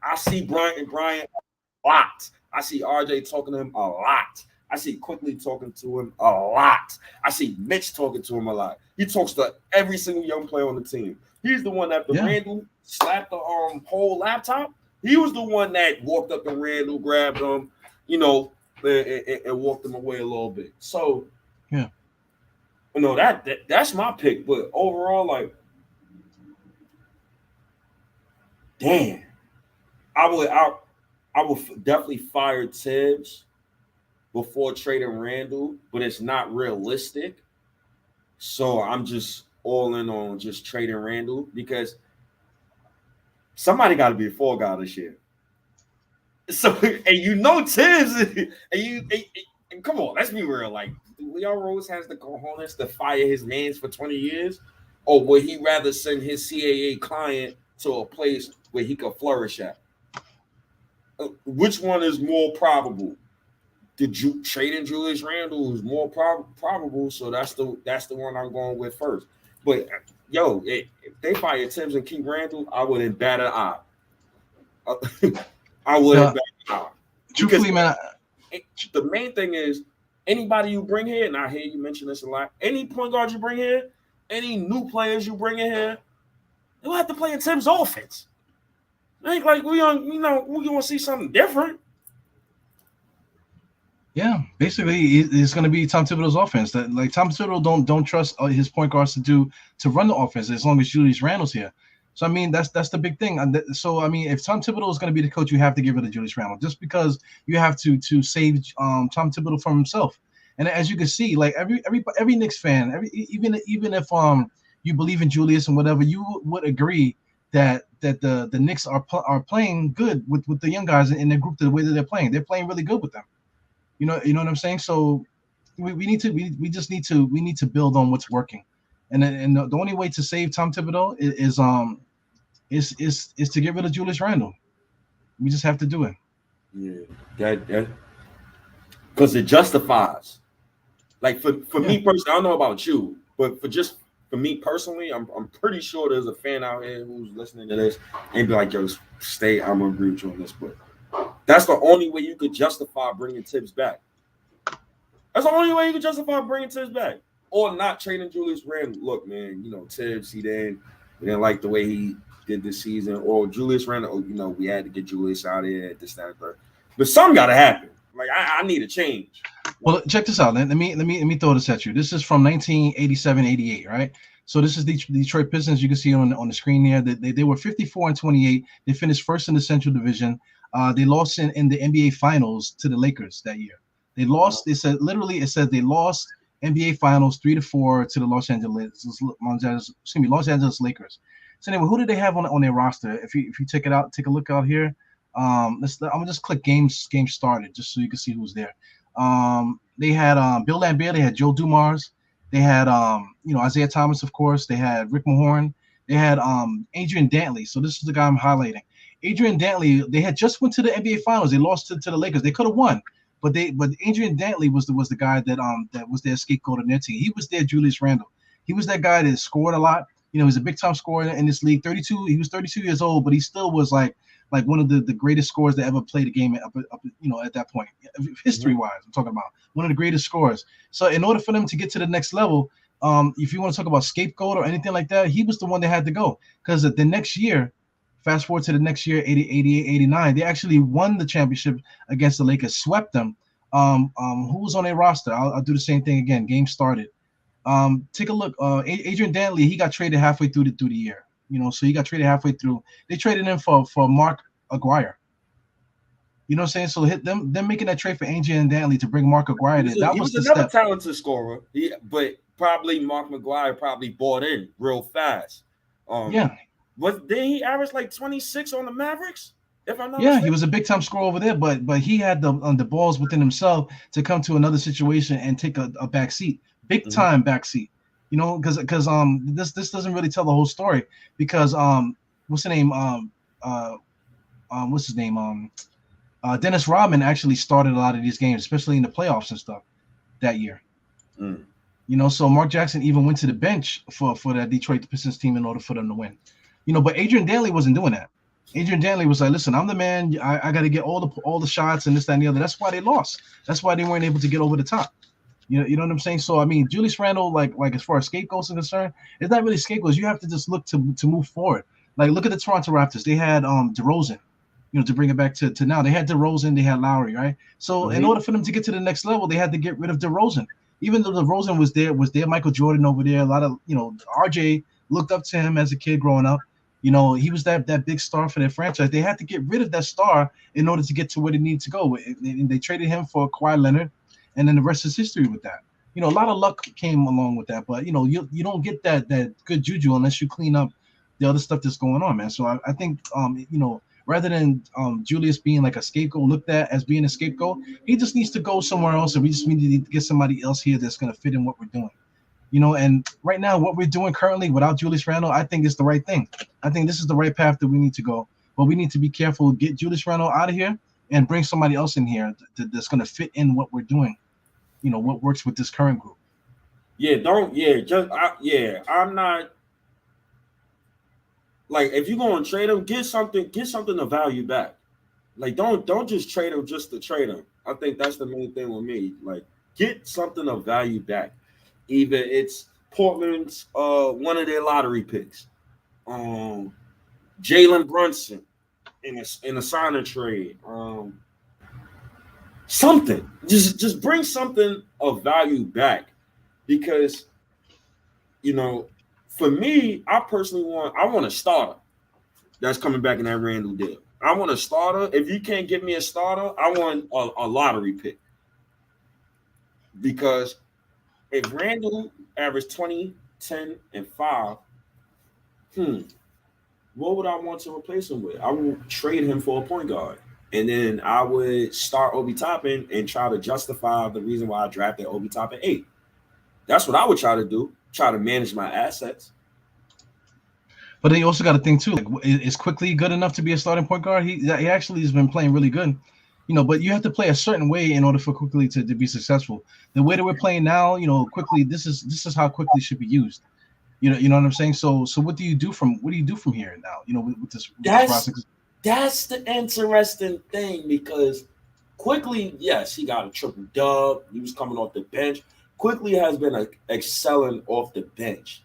I see Bryant a lot. I see RJ talking to him a lot. I see Quickly talking to him a lot. I see Mitch talking to him a lot. He talks to every single young player on the team. He's the one that Randle slapped the whole laptop. He was the one that walked up to Randle, grabbed him, and walked him away a little bit. So yeah. That's my pick, but overall, like, damn, I would definitely fire THIBS before trading Randle, but it's not realistic. So I'm just all in on just trading Randle because somebody got to be a fall guy this year. So and THIBS, and come on, let's be real, like. Leon Rose has the cojones to fire his mans for 20 years, or would he rather send his CAA client to a place where he could flourish at. Which one is more probable? Trading Julius Randle is more probable, so that's the one I'm going with first. But yo, if they fire Tibbs and keep Randle, I wouldn't bat an eye. I wouldn't bat an eye. Truthfully, man, the main thing is anybody you bring here, and I hear you mention this a lot. Any point guard you bring here, any new players you bring in here, they'll have to play in Tibbs' offense. It ain't like we gonna see something different. Yeah, basically, it's going to be Tom Thibodeau's offense. That like Tom Thibodeau don't trust his point guards to run the offense as long as Julius Randle's here. So I mean, that's the big thing. So I mean, if Tom Thibodeau is going to be the coach, you have to give it to Julius Randle, just because you have to save Tom Thibodeau from himself. And as you can see, like every Knicks fan, even if you believe in Julius and whatever, you would agree that the Knicks are playing good with the young guys in their group the way that they're playing. They're playing really good with them. You know what I'm saying? So we need to build on what's working, and the only way to save Tom Thibodeau is to get rid of Julius Randle. We just have to do it. Yeah, that because it justifies. Like for me personally, I don't know about you, but for me personally, I'm pretty sure there's a fan out here who's listening to this and be like, "Yo, stay." I'm gonna agree with you on this, but. That's the only way you could justify bringing Tibbs back. That's the only way you could justify bringing Tibbs back. Or not trading Julius Randle. Look, man, Tibbs, we didn't like the way he did this season. Or Julius Randle, we had to get Julius out of here at this, that, and third. But something got to happen. Like, I need a change. Well, check this out. Let me throw this at you. This is from 1987-88, right? So this is the Detroit Pistons. You can see on the screen here that they were 54-28. They finished first in the Central Division. They lost in the NBA Finals to the Lakers that year. They lost. It said they lost NBA Finals 3-4 to the Los Angeles Lakers. So anyway, who did they have on their roster? If you take a look out here. I'm gonna just click games started just so you can see who's there. They had Bill Laimbeer. They had Joe Dumars. They had Isaiah Thomas, of course. They had Rick Mahorn. They had Adrian Dantley. So this is the guy I'm highlighting. Adrian Dantley, they had just went to the NBA Finals. They lost to the Lakers. They could have won, but Adrian Dantley was the guy that was their scapegoat on their team. He was their Julius Randle. He was that guy that scored a lot. He's a big time scorer in this league. 32. He was 32 years old, but he still was like one of the greatest scorers that ever played a game up at that point, history wise. I'm talking about one of the greatest scorers. So in order for them to get to the next level, if you want to talk about scapegoat or anything like that, he was the one that had to go, because the next year. Fast forward to the next year, 88, 89, they actually won the championship against the Lakers, swept them. Who was on their roster? I'll do the same thing again. Game started. Take a look. Adrian Dantley, he got traded halfway through the year. So he got traded halfway through. They traded him for Mark Aguirre. You know what I'm saying? So them making that trade for Adrian Dantley to bring Mark Aguirre there. That was another talented scorer. But probably Mark Aguirre probably bought in real fast. Did he average like 26 on the Mavericks? If I'm not mistaken? He was a big time scorer over there, but he had the balls within himself to come to another situation and take a back seat, big time back seat. Because this doesn't really tell the whole story, because what's the name? What's his name? Dennis Rodman actually started a lot of these games, especially in the playoffs and stuff that year. So Mark Jackson even went to the bench for that Detroit Pistons team in order for them to win. But Adrian Dantley wasn't doing that. Adrian Dantley was like, listen, I'm the man. I got to get all the shots and this, that, and the other. That's why they lost. That's why they weren't able to get over the top. You know what I'm saying? So, I mean, Julius Randle, like as far as scapegoats are concerned, it's not really scapegoats. You have to just look to move forward. Like, look at the Toronto Raptors. They had DeRozan, to bring it back to now. They had DeRozan, they had Lowry, right? So, in order for them to get to the next level, they had to get rid of DeRozan. Even though DeRozan was there Michael Jordan over there. A lot of, RJ looked up to him as a kid growing up. He was that big star for their franchise. They had to get rid of that star in order to get to where they needed to go. And they traded him for Kawhi Leonard, and then the rest is history with that. A lot of luck came along with that, but you don't get that good juju unless you clean up the other stuff that's going on, man. So I think rather than Julius being like a scapegoat, looked at as being a scapegoat, he just needs to go somewhere else, and we just need to get somebody else here that's going to fit in what we're doing. And right now, what we're doing currently without Julius Randle, I think is the right thing. I think this is the right path that we need to go. But we need to be careful, get Julius Randle out of here and bring somebody else in here that's going to fit in what we're doing. What works with this current group. I'm not like, if you're going to trade him, get something of value back. Like, don't just trade him just to trade him. I think that's the main thing with me. Like, get something of value back. Either it's Portland's one of their lottery picks, Jalen Brunson in a sign and trade, something. Just bring something of value back, because for me, I personally want a starter that's coming back in that Randle deal. I want a starter. If you can't give me a starter, I want a lottery pick. Because if Randle averaged 20, 10, and 5, what would I want to replace him with? I would trade him for a point guard. And then I would start Obi Toppin and try to justify the reason why I drafted Obi Toppin 8. That's what I would try to do. Try to manage my assets. But then you also got to think too, like, is Quickly good enough to be a starting point guard? He actually has been playing really good, but you have to play a certain way in order for Quickly to be successful. The way that we're playing now, Quickly, this is how Quickly should be used. You know what I'm saying? So what do you do from here now? With this process? That's the interesting thing, because Quickly, yes, he got a triple dub. He was coming off the bench. Quickly has been excelling off the bench.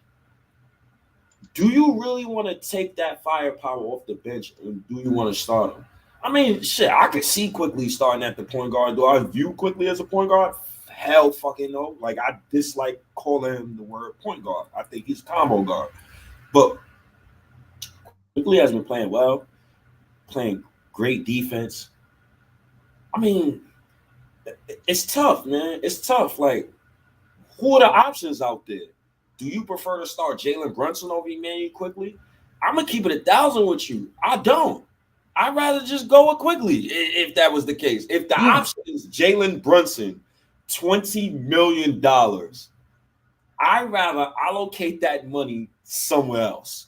Do you really want to take that firepower off the bench, and do you want to start him? I mean, shit, I could see Quickly starting at the point guard. Do I view Quickly as a point guard? Hell fucking no. Like, I dislike calling him the word point guard. I think he's combo guard. But Quickly has been playing well, playing great defense. I mean, it's tough, man. It's tough. Like, who are the options out there? Do you prefer to start Jalen Brunson over Emmanuel Quickly? I'm going to keep it 1,000 with you. I don't. I'd rather just go with Quickly if that was the case. If the option is Jalen Brunson, $20 million, I'd rather allocate that money somewhere else.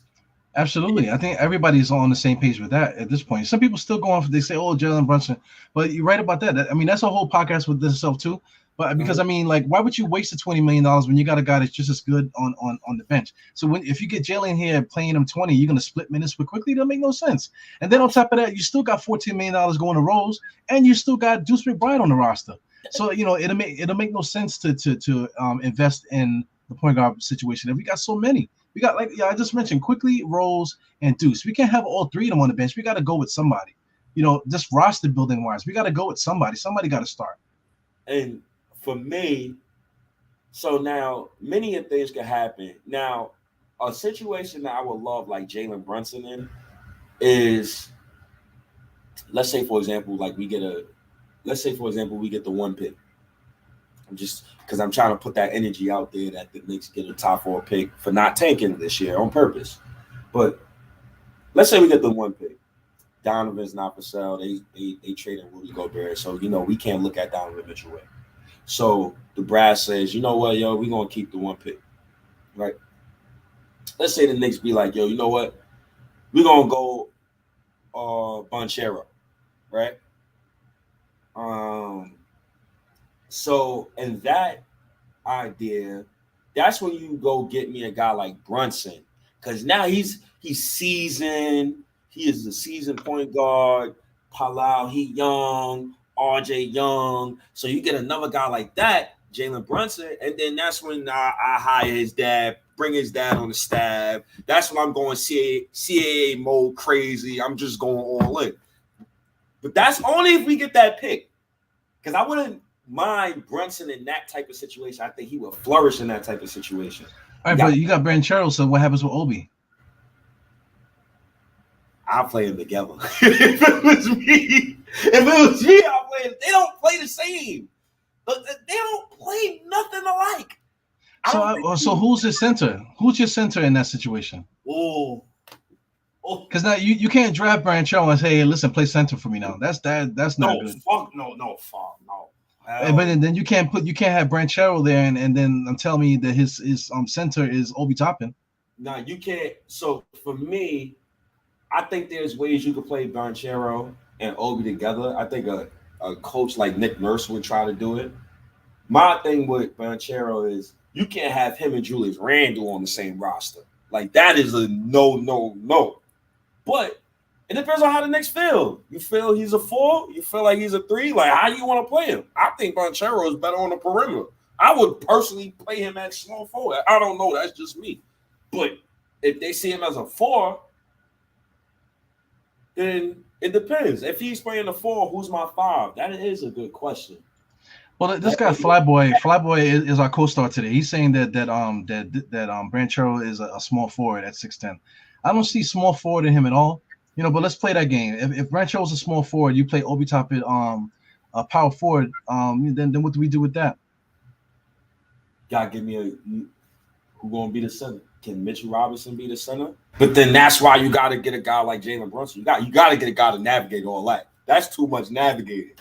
Absolutely. I think everybody's on the same page with that at this point. Some people still go on, they say, oh, Jalen Brunson. But you're right about that. I mean, that's a whole podcast with itself too. But because, I mean, like, why would you waste the $20 million when you got a guy that's just as good on the bench? So if you get Jalen here playing him 20, you're going to split minutes with Quickly? That'll make no sense. And then on top of that, you still got $14 million going to Rose, and you still got Deuce McBride on the roster. So, it'll make no sense to invest in the point guard situation. And we got so many. We got, I just mentioned, Quickly, Rose, and Deuce. We can't have all three of them on the bench. We got to go with somebody. Just roster building wise, we got to go with somebody. Somebody got to start. And for me, so now many of things could happen. Now, a situation that I would love like Jalen Brunson in is, let's say for example we get the 1 pick. I'm just because I'm trying to put that energy out there that the Knicks get a top 4 pick for not tanking this year on purpose. But let's say we get the 1 pick. Donovan's not for sale. They traded Rudy Gobert, so we can't look at Donovan Mitchell way. So the brass says, you know what, yo, we're going to keep the 1 pick, right? Let's say the Knicks be like, yo, you know what? We're going to go Banchero, right? So in that idea, that's when you go get me a guy like Brunson, because now he's seasoned. He is a seasoned point guard. Palau, he young. RJ Young. So you get another guy like that, Jalen Brunson, and then that's when I hire his dad, bring his dad on the staff. That's when I'm going CAA mode crazy. I'm just going all in. But that's only if we get that pick. Because I wouldn't mind Brunson in that type of situation. I think he would flourish in that type of situation. All right, but you got Banchero, so what happens with Obi? I'll play them together. If it was me, I'll play them. They don't play the same. They don't play nothing alike. So who's your center? Who's your center in that situation? Because now you can't draft Banchero and say, hey, listen, play center for me now. That's not good. No. But then you can't have Branchero there and then tell me that his center is Obi Toppin. No, you can't. So for me, I think there's ways you could play Branchero and Obi together. I think a coach like Nick Nurse would try to do it. My thing with Branchero is you can't have him and Julius Randle on the same roster. Like that is a no. But it depends on how the Knicks feel. You feel he's a 4? You feel like he's a 3? Like how do you want to play him? I think Branchero is better on the perimeter. I would personally play him at small forward. I don't know. That's just me. But if they see him as a 4, then it depends. If he's playing the 4, who's my 5? That is a good question. Well, this guy Flyboy is our co-star today. He's saying that Branchero is a small forward at 6'10". I don't see small forward in him at all. But let's play that game. If Branchero is a small forward, you play Obi Toppin a power forward. Then what do we do with that? Gotta give me who gonna be the center? Can Mitchell Robinson be the center? But then that's why you gotta get a guy like Jalen Brunson. You gotta get a guy to navigate all that. That's too much navigating.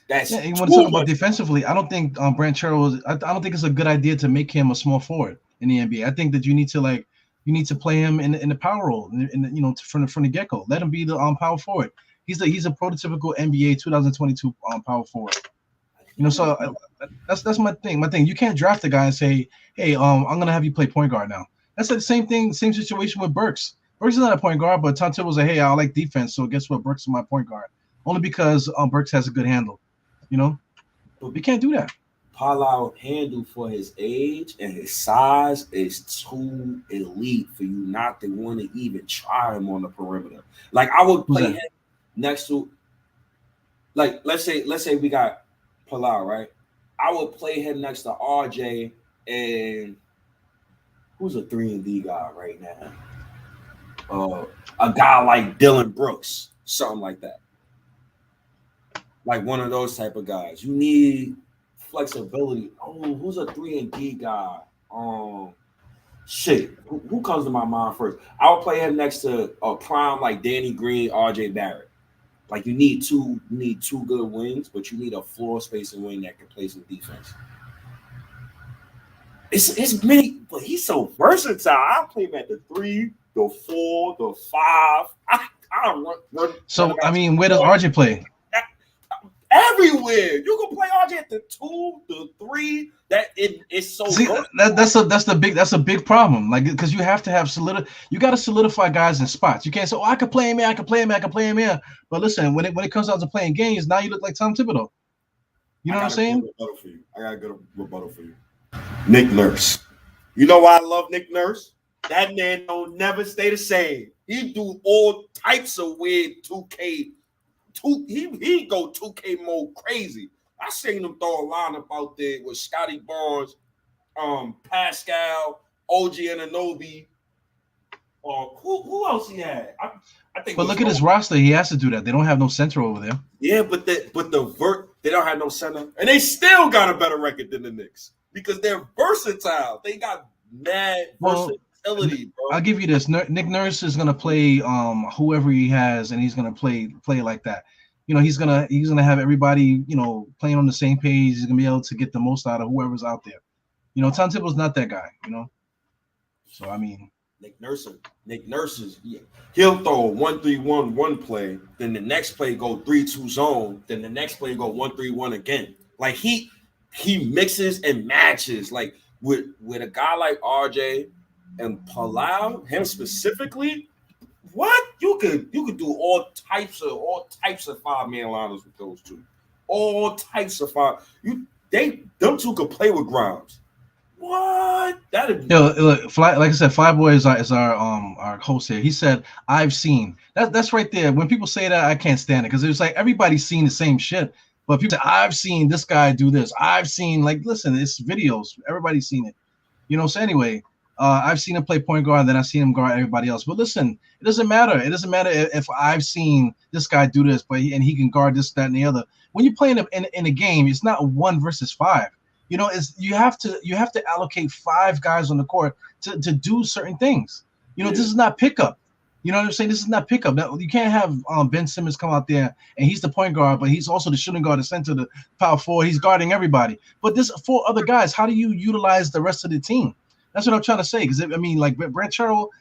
You want to talk about defensively? I don't think Branchero. I don't think it's a good idea to make him a small forward in the NBA. I think that you need to play him in the power role, from the get-go. Let him be the power forward. He's a prototypical NBA 2022 power forward. So that's my thing. You can't draft a guy and say, hey, I'm gonna have you play point guard now. That's the same situation with Burks. Burks is not a point guard, but Tom Thibodeau was like, hey, I like defense, so guess what? Burks is my point guard. Only because Burks has a good handle. But we can't do that. Palau handle for his age and his size is too elite for you not to want to even try him on the perimeter. Like I would play him next to, like let's say we got Palau, right? I would play him next to RJ and who's a 3-and-D guy right now? A guy like Dylan Brooks, something like that. Like one of those type of guys. You need flexibility. Oh, who's a 3-and-D guy? Who comes to my mind first? I would play him next to a prime like Danny Green, RJ Barrett. Like you need two good wings, but you need a floor spacing wing that can play some defense. It's many, but he's so versatile. I play him at the 3, the 4, the 5. I run. So I mean, where does RJ play? Everywhere. You can play RJ at the 2, the 3. It's so. See, that's a big problem. Like because you have to have you got to solidify guys in spots. You can't say, I could play him here, I could play him here. But listen, when it comes down to playing games, now you look like Tom Thibodeau. You know what I'm saying? I got a good rebuttal for you. Nick Nurse. You know why I love Nick Nurse? That man don't never stay the same. He do all types of weird 2K. He go 2K mode crazy. I seen him throw a lineup out there with Scotty Barnes, Pascal, OG Anunoby. Who else he had? I think. But look at his roster. He has to do that. They don't have no center over there. Yeah, but they don't have no center, and they still got a better record than the Knicks because they're versatile. They got mad versatility, bro. I'll give you this. Nick Nurse is gonna play whoever he has, and he's gonna play like that. He's gonna have everybody playing on the same page. He's gonna be able to get the most out of whoever's out there. Tom Thibodeau's not that guy. So I mean, Nick Nurse's he'll throw a 1-3-1 play, then the next play go 3-2 zone, then the next play go 1-3-1 again. Like he mixes and matches. Like with a guy like RJ and Palau, him specifically. What you could do all types of 5-man liners with those two, all types of 5. Them two could play with Grimes. What? Look, like I said, Flyboy is our host here. He said, "I've seen." That's right there. When people say that, I can't stand it because it's like everybody's seen the same shit. But people say, "I've seen this guy do this." I've seen listen, it's videos. Everybody's seen it. So anyway. I've seen him play point guard, and then I've seen him guard everybody else. But listen, it doesn't matter. It doesn't matter if I've seen this guy do this, and he can guard this, that, and the other. When you're playing in a game, it's not 1 versus 5. You have to allocate 5 guys on the court to do certain things. This is not pickup. You know what I'm saying? This is not pickup. You can't have Ben Simmons come out there and he's the point guard, but he's also the shooting guard, the center, the power forward. He's guarding everybody. But there's 4 other guys. How do you utilize the rest of the team? That's what I'm trying to say. Because I mean, like Brent Sherrill,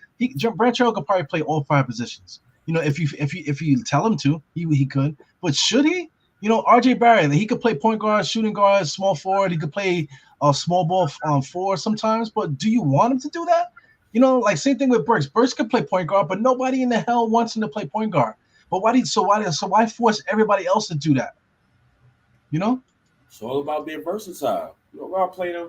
Brent Sherrill could probably play all 5 positions. You know, if you tell him to, he could. But should he? You know, RJ Barrett, he could play point guard, shooting guard, small forward. He could play small ball 4 sometimes. But do you want him to do that? You know, like same thing with Burks. Burks could play point guard, but nobody in the hell wants him to play point guard. But why force everybody else to do that? You know, it's all about being versatile. You don't gotta play them.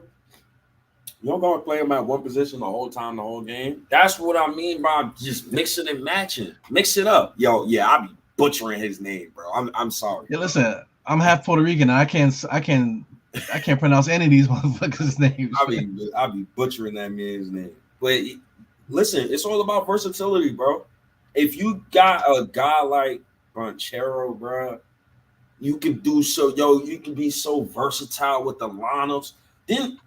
You don't gotta play them at one position the whole time, the whole game. That's what I mean by just mixing and matching. Mix it up, yo. Yeah, I be butchering his name, bro. I'm sorry. Yeah, listen, I'm half Puerto Rican. And I can't pronounce any of these motherfuckers' names. I be butchering that man's name. But listen, it's all about versatility, bro. If you got a guy like Banchero, bro, you can do so. Yo, you can be so versatile with the lineups. Then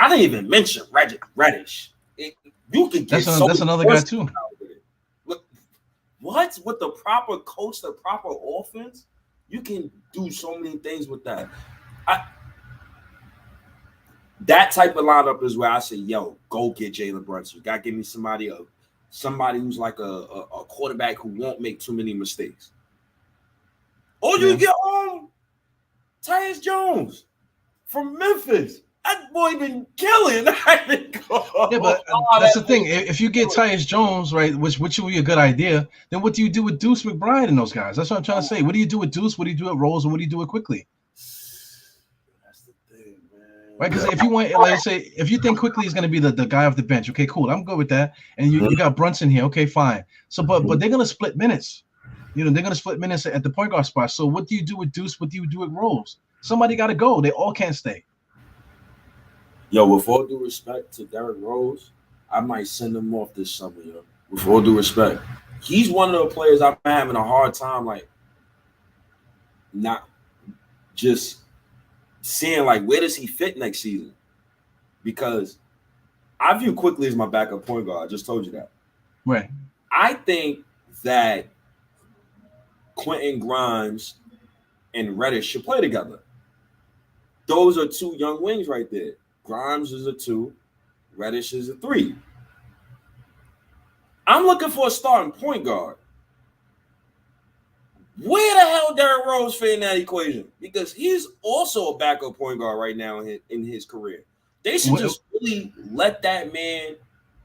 I didn't even mention Reddish. You can get that's another guy too. What with the proper coach, the proper offense, you can do so many things with that. That type of lineup is where I say, yo, go get Jalen Brunson. You got to give me somebody who's like a quarterback who won't make too many mistakes. Or you get Tyus Jones from Memphis. That boy been killing. Yeah, but that's the thing. If you get Tyus Jones, right, which would be a good idea, then what do you do with Deuce McBride and those guys? That's what I'm trying to say. What do you do with Deuce? What do you do with Rose? And what do you do with Quickly? Right, because if you want, like I say, if you think Quickly is going to be the guy off the bench, okay, cool, I'm good with that. And you got Brunson here, okay, fine. So, but they're going to split minutes. You know, they're going to split minutes at the point guard spot. So, what do you do with Deuce? What do you do with Rose? Somebody got to go. They all can't stay. Yo, with all due respect to Derrick Rose, I might send him off this summer. Yo, with all due respect, he's one of the players I'm having a hard time, like, not just seeing like where does he fit next season, because I view Quickly as my backup point guard. I just told you that. Right. I think that Quentin Grimes and Reddish should play together. Those are 2 young wings right there. Grimes is a 2, Reddish is a 3. I'm looking for a starting point guard. Where the hell Derrick Rose fit in that equation? Because he's also a backup point guard right now in his career. They should just really let that man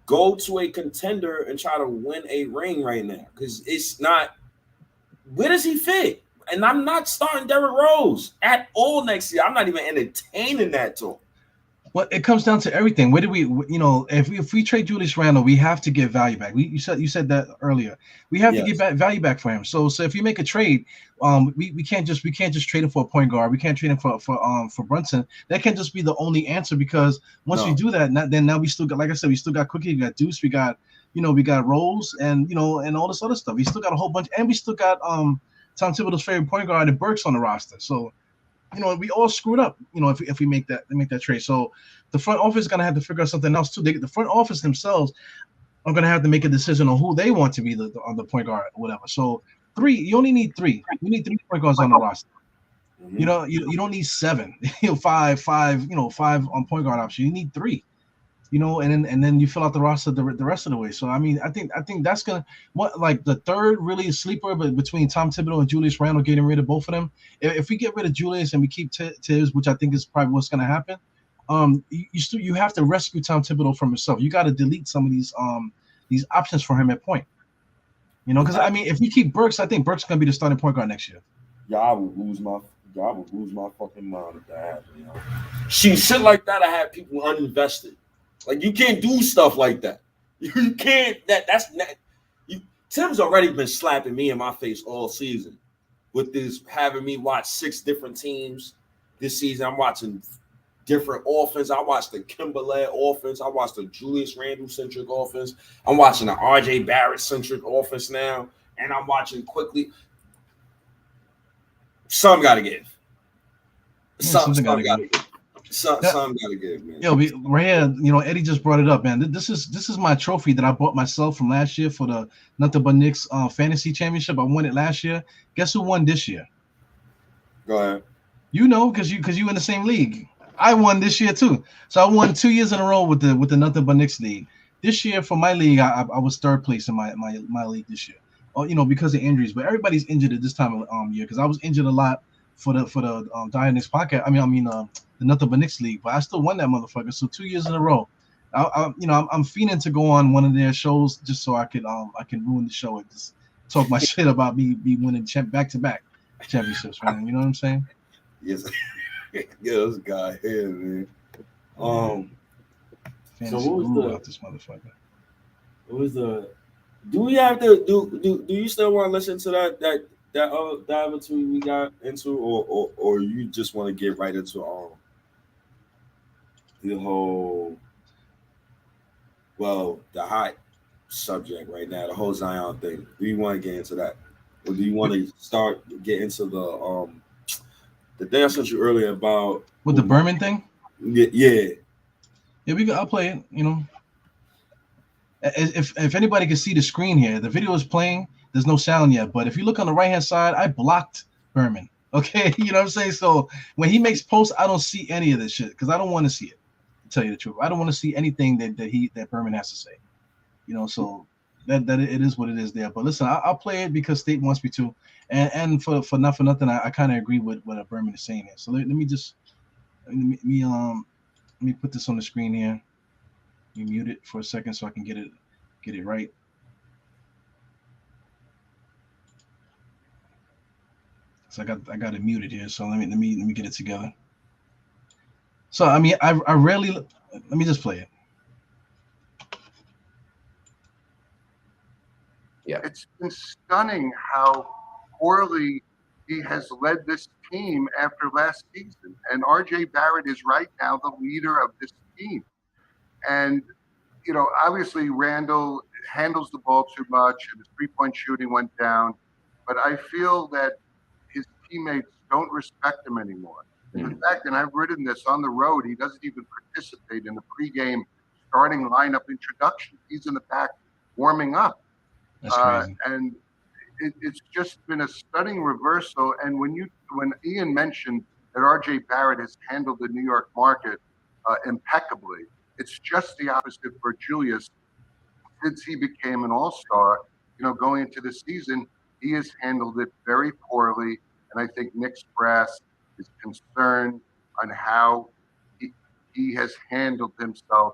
go to a contender and try to win a ring right now. Because it's not – where does he fit? And I'm not starting Derrick Rose at all next year. I'm not even entertaining that talk. Well, it comes down to everything. Where do we, you know, if we trade Julius Randle, we have to get value back. You said that earlier. We have to get value back for him. So if you make a trade, we can't just trade him for a point guard. We can't trade him for Brunson. That can't just be the only answer, because once we do that, now we still got, like I said, we still got Cookie, we got Deuce, we got Rose, and and all this other stuff. We still got a whole bunch, and we still got Tom Thibodeau's favorite point guard and Burks on the roster. So, we all screwed up, if we make that trade. So the front office is going to have to figure out something else too. The front office themselves are going to have to make a decision on who they want to be on the point guard or whatever. So 3, you only need 3. You need 3 point guards on the roster. Mm-hmm. You don't need 7, 5 on point guard option. You need 3. And then you fill out the roster the rest of the way. So I think that's gonna the third really sleeper, but between Tom Thibodeau and Julius Randle, getting rid of both of them. If we get rid of Julius and we keep THIBS, which I think is probably what's gonna happen, you have to rescue Tom Thibodeau from himself. You got to delete some of these options for him at point. Because if we keep Burks, I think Burks is gonna be the starting point guard next year. Y'all would lose my fucking mind if that happened. Shit like that. I had people uninvested. Like, you can't do stuff like that. You can't. That's not. Tim's already been slapping me in my face all season with this, having me watch 6 different teams this season. I'm watching different offense. I watched the Kimberley offense. I watched the Julius Randle centric offense. I'm watching the RJ Barrett centric offense now, and I'm watching Quickly. Some got to give. Something got to give. Some gotta give, man. Yo, right here, Eddie just brought it up, man. This is my trophy that I bought myself from last year for the Nothing But Knicks fantasy championship. I won it last year. Guess who won this year? Go ahead. Because you in the same league. I won this year too. So I won 2 years in a row with the Nothing But Knicks league. This year for my league, I was third place in my league this year. Because of injuries, but everybody's injured at this time of year because I was injured a lot for the Diehard Knicks podcast. The Nothing But Knicks league, but I still won that motherfucker. So 2 years in a row. I'm fiending to go on one of their shows just so I can ruin the show and just talk my shit about me winning back-to-back championships, man. You know what I'm saying? Yes. Yeah, this guy here, man. So what was about this motherfucker? What was the? Do we have to do you still want to listen to that dive into we got into, or you just want to get right into the whole the hot subject right now, the whole Zion thing? Do you want to get into that, or do you want to get into the thing I sent you earlier about with the Berman thing? Yeah. I'll play it. If anybody can see the screen here, the video is playing. There's no sound yet, but if you look on the right hand side, I blocked Berman. Okay, you know what I'm saying. So when he makes posts, I don't see any of this shit because I don't want to see it. To tell you the truth, I don't want to see anything that Berman has to say. So that it is what it is there. But listen, I'll play it because State wants me to, and for not for nothing, I kind of agree with what Berman is saying here. So let me put this on the screen here. Let me mute it for a second so I can get it right. So I got it muted here. So let me get it together. So I rarely let me just play it. Yeah, it's been stunning how poorly he has led this team after last season. And RJ Barrett is right now the leader of this team. And, obviously Randle handles the ball too much and his three-point shooting went down. But I feel that his teammates don't respect him anymore. In fact, and I've written this on the road, he doesn't even participate in the pregame starting lineup introduction. He's in the back warming up. That's crazy. And it's just been a stunning reversal. And when Ian mentioned that RJ Barrett has handled the New York market impeccably, it's just the opposite for Julius. Since he became an all-star, going into the season, he has handled it very poorly. And I think Knicks brass is concerned on how he has handled himself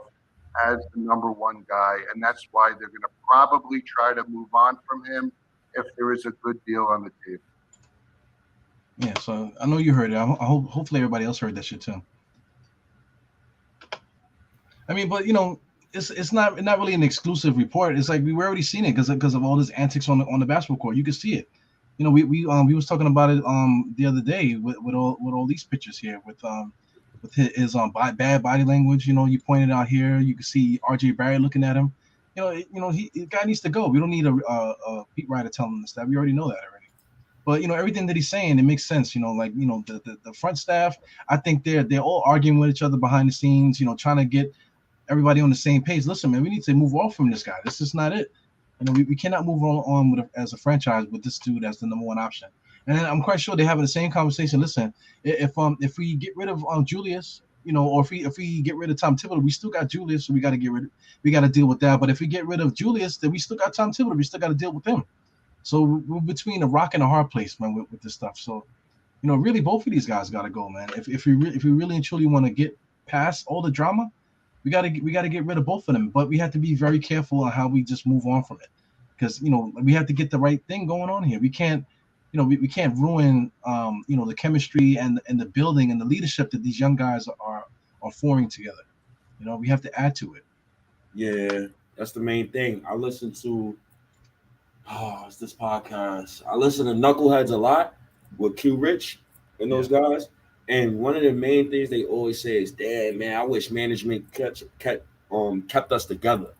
as the number one guy. And that's why they're going to probably try to move on from him if there is a good deal on the table. Yeah, so I know you heard it. Hopefully everybody else heard that shit too. But it's not really an exclusive report. It's like we were already seen it because of all this antics on the basketball court. You can see it. We was talking about it the other day with all these pictures here with his bad body language. You pointed out here. You can see RJ Barrett looking at him. The guy needs to go. We don't need a beat writer telling him this stuff. We already know that already. But everything that he's saying, it makes sense. The front staff, I think they're all arguing with each other behind the scenes. Trying to get everybody on the same page. Listen, man, we need to move off from this guy. This is not it. We cannot move on as a franchise with this dude as the number one option. And then I'm quite sure they're having the same conversation. Listen, if we get rid of Julius, or if we get rid of Tom Thibodeau, we still got Julius, so we got to deal with that. But if we get rid of Julius, then we still got Tom Thibodeau. We still got to deal with him. So we're between a rock and a hard place, man, with this stuff. So, really, both of these guys got to go, man. If we really and truly want to get past all the drama, we got to get rid of both of them. But we have to be very careful on how we just move on from it, because we have to get the right thing going on here. We can't. We can't ruin, the chemistry and the building and the leadership that these young guys are forming together. We have to add to it. Yeah, that's the main thing. I listen to, it's this podcast. I listen to Knuckleheads a lot with Q Rich and those guys. And one of the main things they always say is, "Damn, man, I wish management kept us together."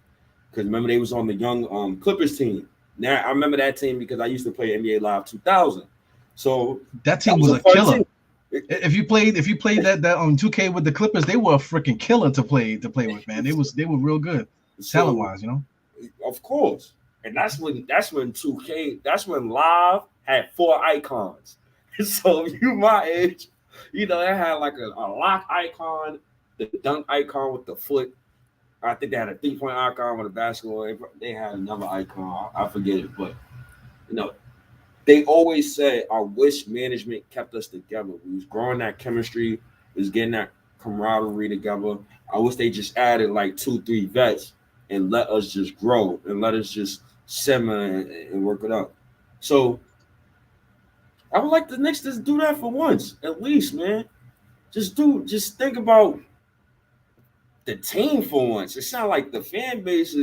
Because remember, they was on the young Clippers team. Now I remember that team because I used to play NBA Live 2000. So that team was a killer. Team. If you played that 2K with the Clippers, they were a freaking killer to play with, man. They were real good, talent wise, you know. Of course, and that's when 2K, that's when Live had 4 icons. So you my age, you know, they had like a lock icon, the dunk icon with the foot. I think they had a 3-point icon with a basketball. They had another icon. I forget it, but you know, they always said, I wish management kept us together. We was growing that chemistry, we was getting that camaraderie together. I wish they just added like 2-3 vets and let us just grow and let us just simmer and work it out. So I would like the Knicks to do that for once, at least, man. Just think about the team for once. It sounds like the fan base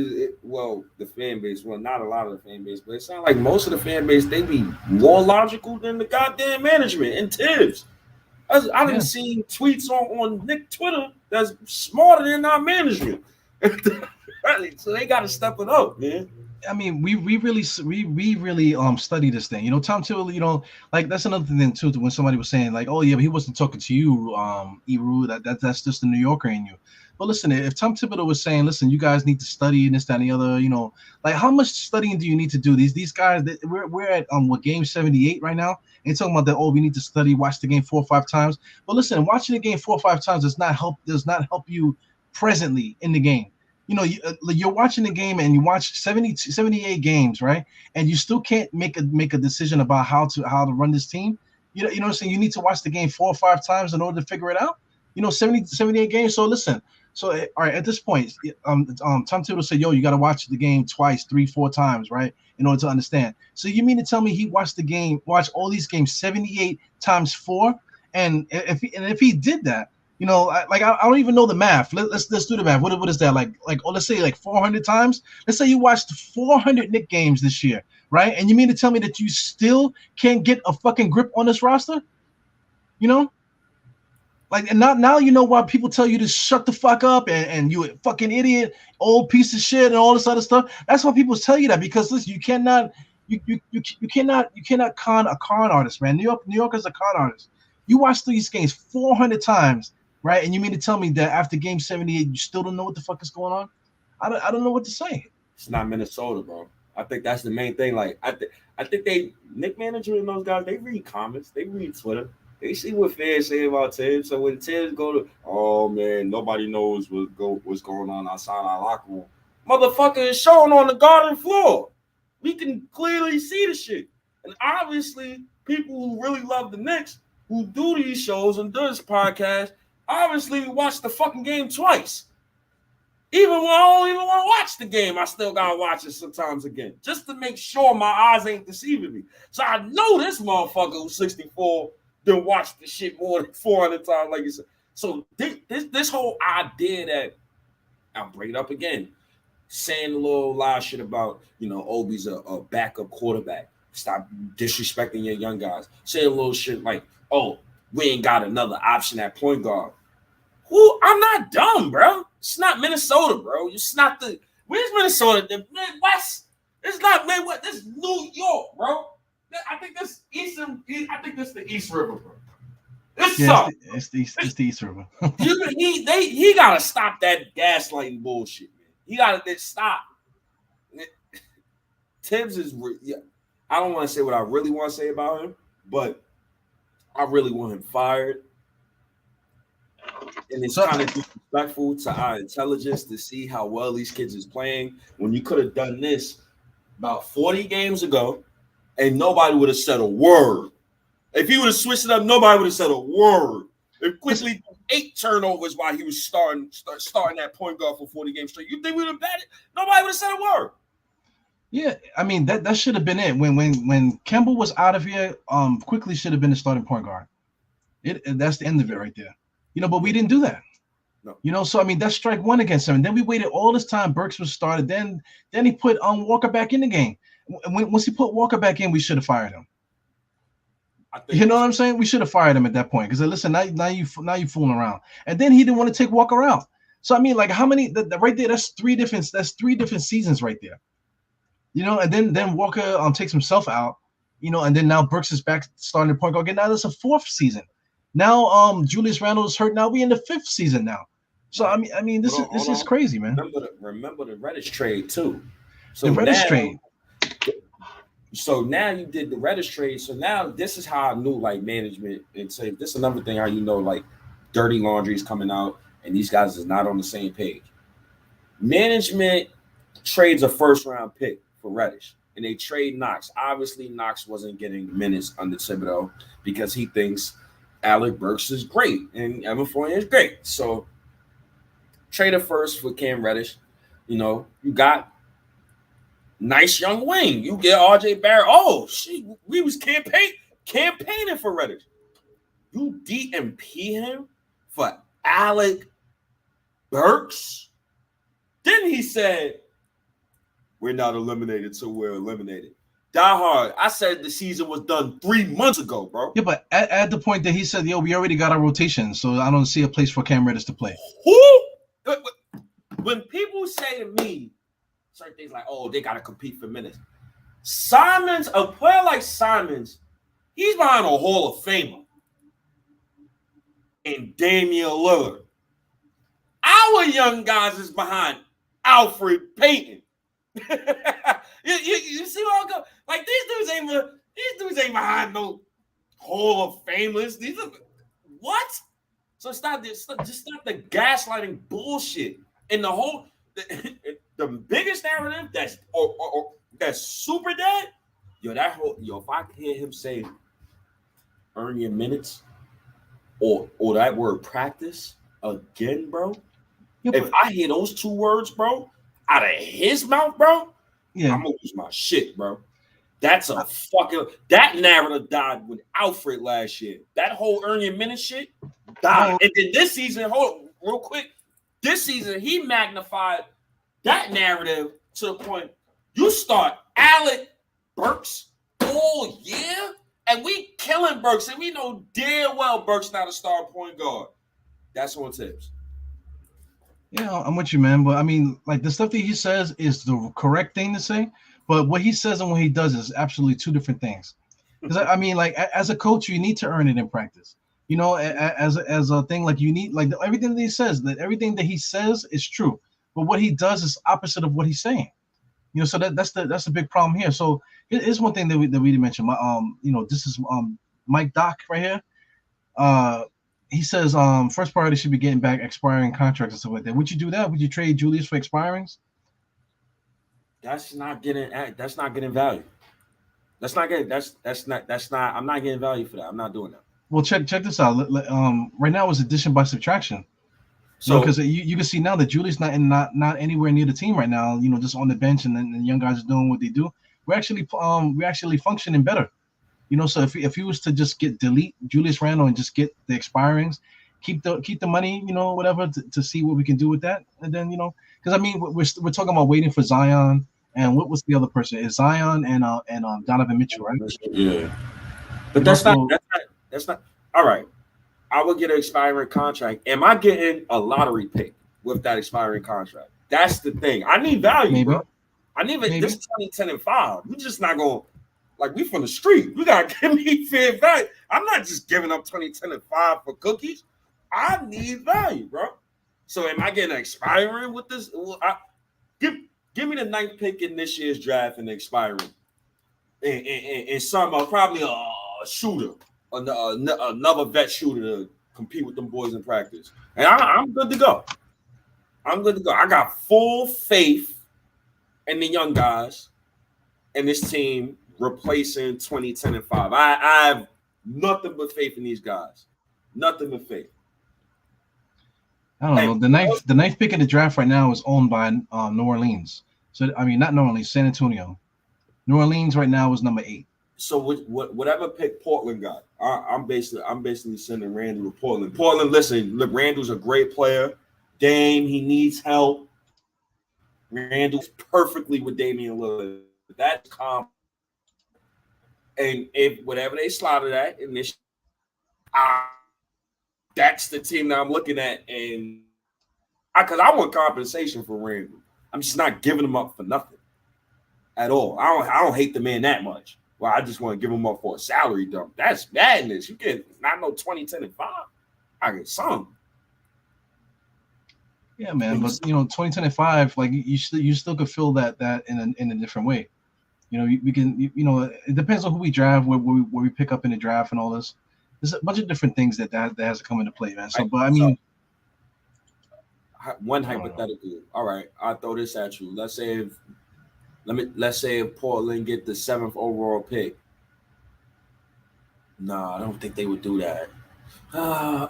well, not a lot of the fan base, but it sounds like most of the fan base, they be more logical than the goddamn management and Tibbs. I didn't see tweets on Nick Twitter that's smarter than our management. So they got to step it up, man. I mean, we really study this thing. You know, Tom Thibodeau, you know, like that's another thing too. When somebody was saying like, "Oh yeah, but he wasn't talking to you, Eru." That's just the New Yorker in you. But listen, if Tom Thibodeau was saying, "Listen, you guys need to study and this, that, and the other," you know, like how much studying do you need to do? These guys, we're at game 78 right now, and talking about that. Oh, we need to study, watch the game 4 or 5 times. But listen, watching the game 4 or 5 times does not help you presently in the game. You know, you're watching the game and you watch 78 games, right? And you still can't make a decision about how to run this team. You know what I'm saying? You need to watch the game 4 or 5 times in order to figure it out. You know, 78 games. So listen. So all right, at this point, Tom Thibodeau said, "Yo, you got to watch the game twice, 3, 4 times, right, in order to understand." So you mean to tell me he watched all these games 78 times 4, and if he did that, you know, I don't even know the math. Let's do the math. What is that like? Let's say like 400 times. Let's say you watched 400 Knicks games this year, right? And you mean to tell me that you still can't get a fucking grip on this roster? You know, like, and now you know why people tell you to shut the fuck up and you a fucking idiot, old piece of shit, and all this other stuff. That's why people tell you that, because listen, you cannot con a con artist, man. New York is a con artist. You watch these games 400 times. Right, and you mean to tell me that after game 78, you still don't know what the fuck is going on? I don't know what to say. It's not Minnesota, bro. I think that's the main thing. Like, I think they Nick manager and those guys, they read comments, they read Twitter, they see what fans say about Tibbs. So when Tibbs go to, oh man, nobody knows what's going on outside our locker room. Motherfucker is showing on the garden floor. We can clearly see the shit. And obviously, people who really love the Knicks, who do these shows and do this podcast, obviously watch the fucking game twice. Even when I don't even want to watch the game, I still gotta watch it sometimes again, just to make sure my eyes ain't deceiving me. So I know this motherfucker who's 64 done watch the shit more than 400 times, like you said. So this whole idea that, I'll bring it up again, saying a little lie shit about, you know, Obi's a backup quarterback. Stop disrespecting your young guys. Saying a little shit like, oh, we ain't got another option at point guard. Who? I'm not dumb, bro. It's not Minnesota, bro. It's not the. Where's Minnesota? The Midwest. It's not Midwest. This is New York, bro. I think this Eastern. I think this is the East River, bro. It's the East River. he gotta stop that gaslighting bullshit, man. He gotta stop. Tibbs is. Yeah, I don't want to say what I really want to say about him, but I really want him fired. And it's kind of disrespectful to our intelligence to see how well these kids is playing when you could have done this about 40 games ago and nobody would have said a word. If he would have switched it up, nobody would have said a word. If quickly 8 turnovers while he was starting that point guard for 40 games straight, you think we would have batted? Nobody would have said a word. Yeah, I mean that should have been it. When Kemba was out of here, Quickly should have been the starting point guard. That's the end of it right there. You know, but we didn't do that. No. You know, so I mean that's strike one against him. And then we waited all this time. Burks was started. Then he put Walker back in the game. Once he put Walker back in, we should have fired him. You know what I'm saying? We should have fired him at that point because listen, now you fooling around. And then he didn't want to take Walker out. So I mean, like how many right there? That's three different seasons right there. You know, and then Walker takes himself out. You know, and then now Burks is back starting the point guard again. Now that's a 4th season. Now Julius Randle is hurt. Now we in the 5th season now. So I mean this is crazy, man. Remember the Reddish trade too. So the Reddish trade. So now you did the Reddish trade. So now this is how I knew like management and say this is another thing how you know like dirty laundry is coming out and these guys is not on the same page. Management trades a 1st-round pick for Reddish and they trade Knox. Obviously, Knox wasn't getting minutes under Thibodeau because he thinks Alec Burks is great and Evan Fournier is great. So trade a 1st for Cam Reddish. You know, you got nice young wing. You get RJ Barrett. Oh, shit, we was campaigning for Reddish. You DMP him for Alec Burks? Then he said, we're not eliminated till we're eliminated. Diehard, I said the season was done 3 months ago, bro. Yeah, but at the point that he said, yo, we already got our rotation, so I don't see a place for Cam Reddish to play. Who? When people say to me, certain things like, oh, they got to compete for minutes. Simons, a player like Simons, he's behind a Hall of Famer. And Damian Lillard. Our young guys is behind Alfred Payton. you see what I go? Like these dudes ain't behind no Hall of Famers. These are what? So stop the gaslighting bullshit. And the whole the biggest narrative that's super dead. If I hear him say earn your minutes or that word practice again, bro. Yeah, if I hear those 2 words, bro, out of his mouth, bro, yeah, I'm gonna lose my shit, bro. That's a fucking that narrative died with Alfred last year. That whole earn your minutes shit died. And then this season, real quick, this season he magnified that narrative to the point you start Alec Burks all year, and we killing Burks, and we know damn well Burks not a star point guard. That's on THIBS. Yeah, I'm with you, man. But I mean, like the stuff that he says is the correct thing to say, but what he says and what he does is absolutely 2 different things. Because I mean, like as a coach, you need to earn it in practice. You know, as a thing, like you need like everything that everything that he says is true, but what he does is opposite of what he's saying. You know, so that's the big problem here. So here's one thing that we didn't mention. You know, this is Mike Doc right here. He says first priority should be getting back expiring contracts and stuff like that. Would you do that? Would you trade Julius for expirings? That's not getting value. That's not. I'm not getting value for that. I'm not doing that. Well, check this out. Right now is addition by subtraction. So because you can see now that Julius not anywhere near the team right now. You know, just on the bench, and then the young guys are doing what they do. We're actually functioning better. You know, so if he was to just delete Julius Randle and just get the expirings, keep the money, you know, whatever to see what we can do with that, and then you know, because I mean we're talking about waiting for Zion and what was the other person? Is Zion and Donovan Mitchell, right? Yeah, but that's not all right. I would get an expiring contract. Am I getting a lottery pick with that expiring contract? That's the thing. I need value, bro. I need this 2010 and 5. We're just not going. Like, we from the street. You got to give me fair value. I'm not just giving up 2010 and 5 for cookies. I need value, bro. So am I getting expiring with this? Give me the 9th pick in this year's draft and expiring. And some probably a shooter, another vet shooter to compete with them boys in practice. And I'm good to go. I got full faith in the young guys and this team replacing 2010 and 5. I have nothing but faith in these guys. Nothing but faith. I don't know. The ninth pick in the draft right now is owned by New Orleans. So I mean, not New Orleans, San Antonio. New Orleans right now is number 8. So whatever pick Portland got, I'm basically sending Randle to Portland. Portland, listen, look, Randle's a great player. Dame, he needs help. Randle's perfectly with Damian Lillard. That's calm. And if whatever they slotted at in this, that's the team that I'm looking at, and because I want compensation for Randle. I'm just not giving him up for nothing at all. I don't hate the man that much. well, I just want to give him up for a salary dump. That's madness. You get not no 20, 10, and 5. I get some. Yeah, man. But 2025, like you still could fill that in a different way. We can. It depends on who we draft, where we pick up in the draft, and all this. There's a bunch of different things that has to come into play, man. So, but I mean, one hypothetical. All right, I'll throw this at you. Let's say if Portland get the 7th overall pick. No, I don't think they would do that.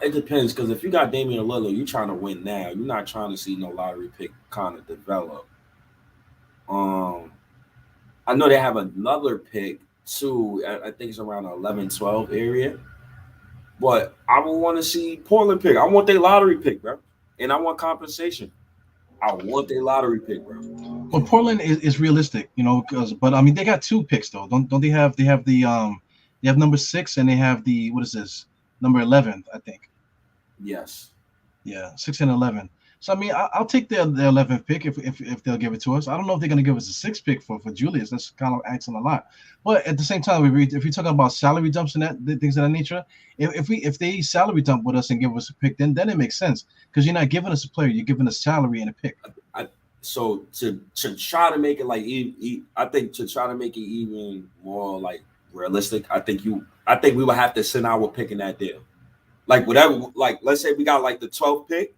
It depends, because if you got Damian Lillard, you're trying to win now. You're not trying to see no lottery pick kind of develop. I know they have another pick too. I think it's around the 11-12 area. But I would want to see Portland pick. I want their lottery pick, bro. And I want compensation. I want their lottery pick, bro. Well, Portland is realistic, but I mean they got 2 picks though. Don't they have the they have number 6 and they have the what is this? Number 11, I think. Yes. Yeah, 6 and 11. So I mean, I'll take the 11th pick if they'll give it to us. I don't know if they're gonna give us a 6th pick for Julius. That's kind of asking a lot. But at the same time, if you're talking about salary dumps and things of that nature, if they salary dump with us and give us a pick, then it makes sense because you're not giving us a player, you're giving us salary and a pick. So to try to make it like I think to try to make it even more like realistic, I think we would have to send our pick in that deal. Like whatever, like let's say we got like the 12th pick.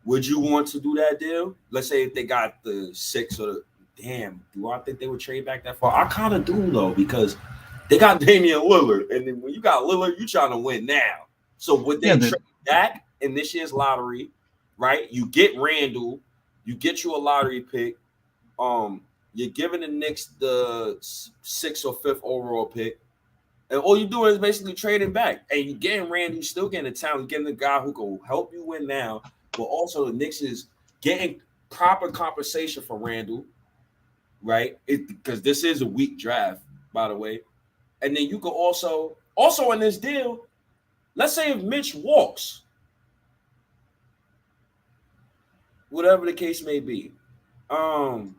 Would you want to do that deal? Let's say if they got the 6 or the do I think they would trade back that far? I kind of do though, because they got Damian Lillard, and then when you got Lillard, you trying to win now. So would they trade back in this year's lottery? Right? You get Randle, you get you a lottery pick. You're giving the Knicks the 6th or 5th overall pick, and all you're doing is basically trading back. And you're getting Randle, you're still getting the talent, getting the guy who can help you win now. But also the Knicks is getting proper compensation for Randle, right? Because this is a weak draft, by the way. And then you could also in this deal, let's say if Mitch walks, whatever the case may be. Well,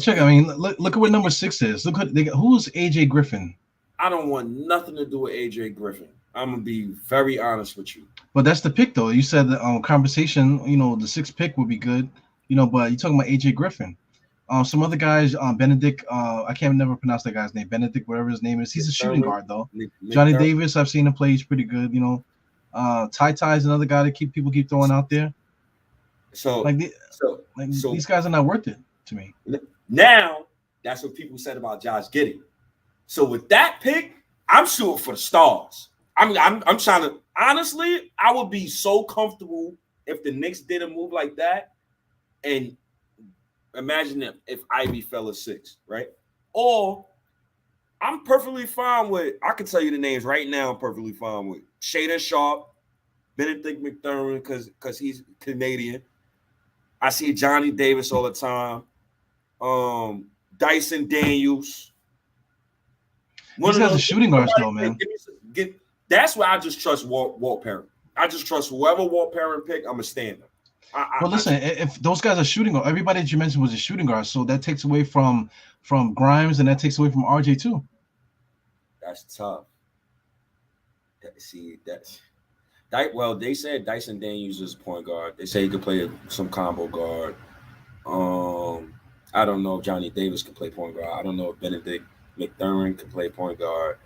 check. I mean, look at what number 6 is. Look who's AJ Griffin. I don't want nothing to do with AJ Griffin. I'm gonna be very honest with you. But that's the pick, though. You said the conversation. The 6th pick would be good. But you're talking about AJ Griffin. Some other guys, Benedict. I can't never pronounce that guy's name. Benedict, whatever his name is. He's a shooting guard, though. Johnny Davis. I've seen him play. He's pretty good. Ty is another guy that people keep throwing out there. So these guys are not worth it to me. Now that's what people said about Josh Giddey. So with that pick, I'm shooting for the stars. I'm trying to honestly. I would be so comfortable if the Knicks did a move like that, and imagine if Ivy fell at 6, right? Or I'm perfectly fine with. I can tell you the names right now. I'm perfectly fine with Shaden Sharp, Benedict McDermott because he's Canadian. I see Johnny Davis all the time. Dyson Daniels. These guys are shooting guards, though, man. That's why I just trust Walt Perrin. I just trust whoever Walt Perrin pick, I'm going to stand them. Well, listen, if those guys are shooting guard, everybody that you mentioned was a shooting guard, so that takes away from Grimes and that takes away from RJ too. That's tough. Well, they said Dyson Daniels is point guard. They say he could play some combo guard. I don't know if Johnny Davis can play point guard. I don't know if Benedict McDermott can play point guard.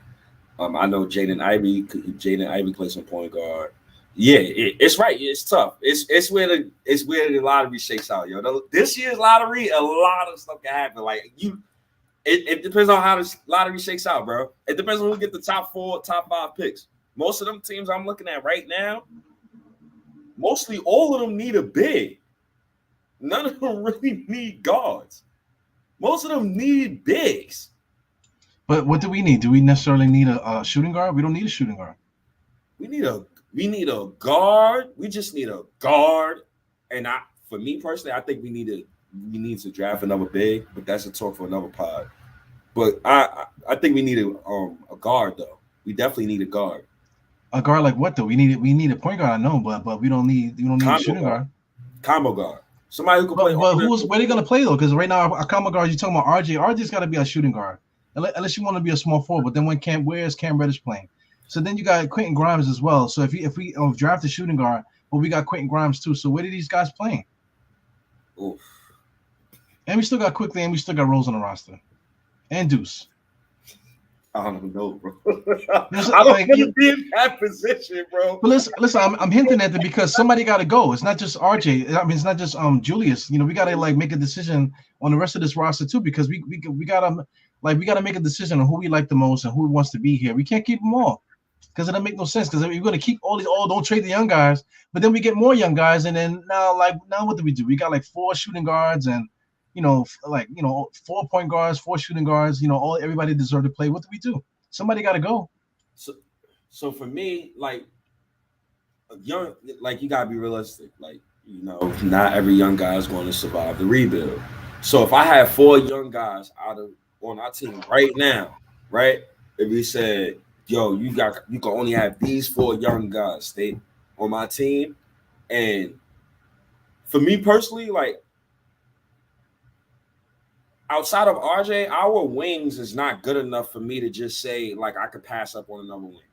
I know Jaden Ivey plays some point guard. Yeah, it's right. It's tough. It's where the lottery shakes out, yo. This year's lottery, a lot of stuff can happen. Like it depends on how this lottery shakes out, bro. It depends on who get the top 4, top 5 picks. Most of them teams I'm looking at right now, mostly all of them need a big. None of them really need guards. Most of them need bigs. But what do we need? Do we necessarily need a shooting guard? We don't need a shooting guard. We need a guard. We just need a guard. And for me personally, I think we need to draft another big, but that's a talk for another pod. But I think we need a guard though. We definitely need a guard. A guard like what though? We need a point guard, I know, but we don't need a shooting guard. Combo guard. Somebody who can play. But where they gonna play though? Because right now, our common guard, you're talking about RJ. RJ's got to be a shooting guard, unless you want to be a small forward. But then where is Cam Reddish playing? So then you got Quentin Grimes as well. So if we draft a shooting guard, well, we got Quentin Grimes too. So where are these guys playing? Oof. And we still got Quickly, and we still got Rose on the roster, and Deuce. I don't know, bro. I don't want to be in that position, bro. But listen, I'm hinting at it because somebody got to go. It's not just RJ. I mean, it's not just Julius. You know, we got to like make a decision on the rest of this roster too, because we gotta make a decision on who we like the most and who wants to be here. We can't keep them all because it doesn't make no sense. Because we're gonna keep all these. Oh, don't trade the young guys, but then we get more young guys, and then now what do we do? We got like 4 shooting guards and 4 point guards, 4 shooting guards. Everybody deserve to play. What do we do? Somebody got to go. So for me, like young, like you gotta be realistic. Like not every young guy is going to survive the rebuild. So if I have 4 young guys on our team right now, right? If we said, yo, you can only have these 4 young guys stay on my team, and for me personally, like. Outside of RJ, our wings is not good enough for me to just say, like, I could pass up on another wing.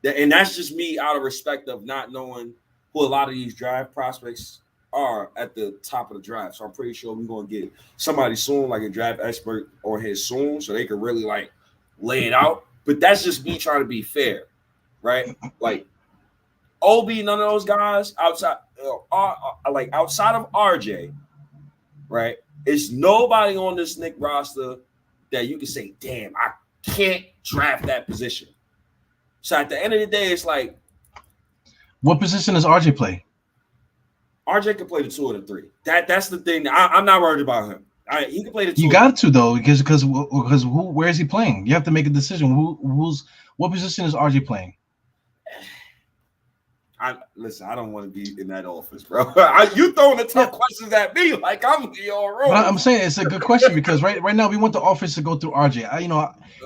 And that's just me out of respect of not knowing who a lot of these draft prospects are at the top of the draft. So I'm pretty sure we're going to get somebody soon, like a draft expert on his soon, so they can really, like, lay it out. But that's just me trying to be fair, right? Like, Obi, none of those guys outside of RJ, right? It's nobody on this Knicks roster that you can say, damn, I can't draft that position. So at the end of the day, it's like, what position does RJ play? RJ can play the 2 or the 3. That's the thing. I'm not worried about him. He can play the 2. You got to though, because where is he playing? You have to make a decision. What position is RJ playing? Listen, I don't want to be in that office, bro. You throwing the tough questions at me like I'm your role. But I'm saying it's a good question because right now we want the offense to go through RJ.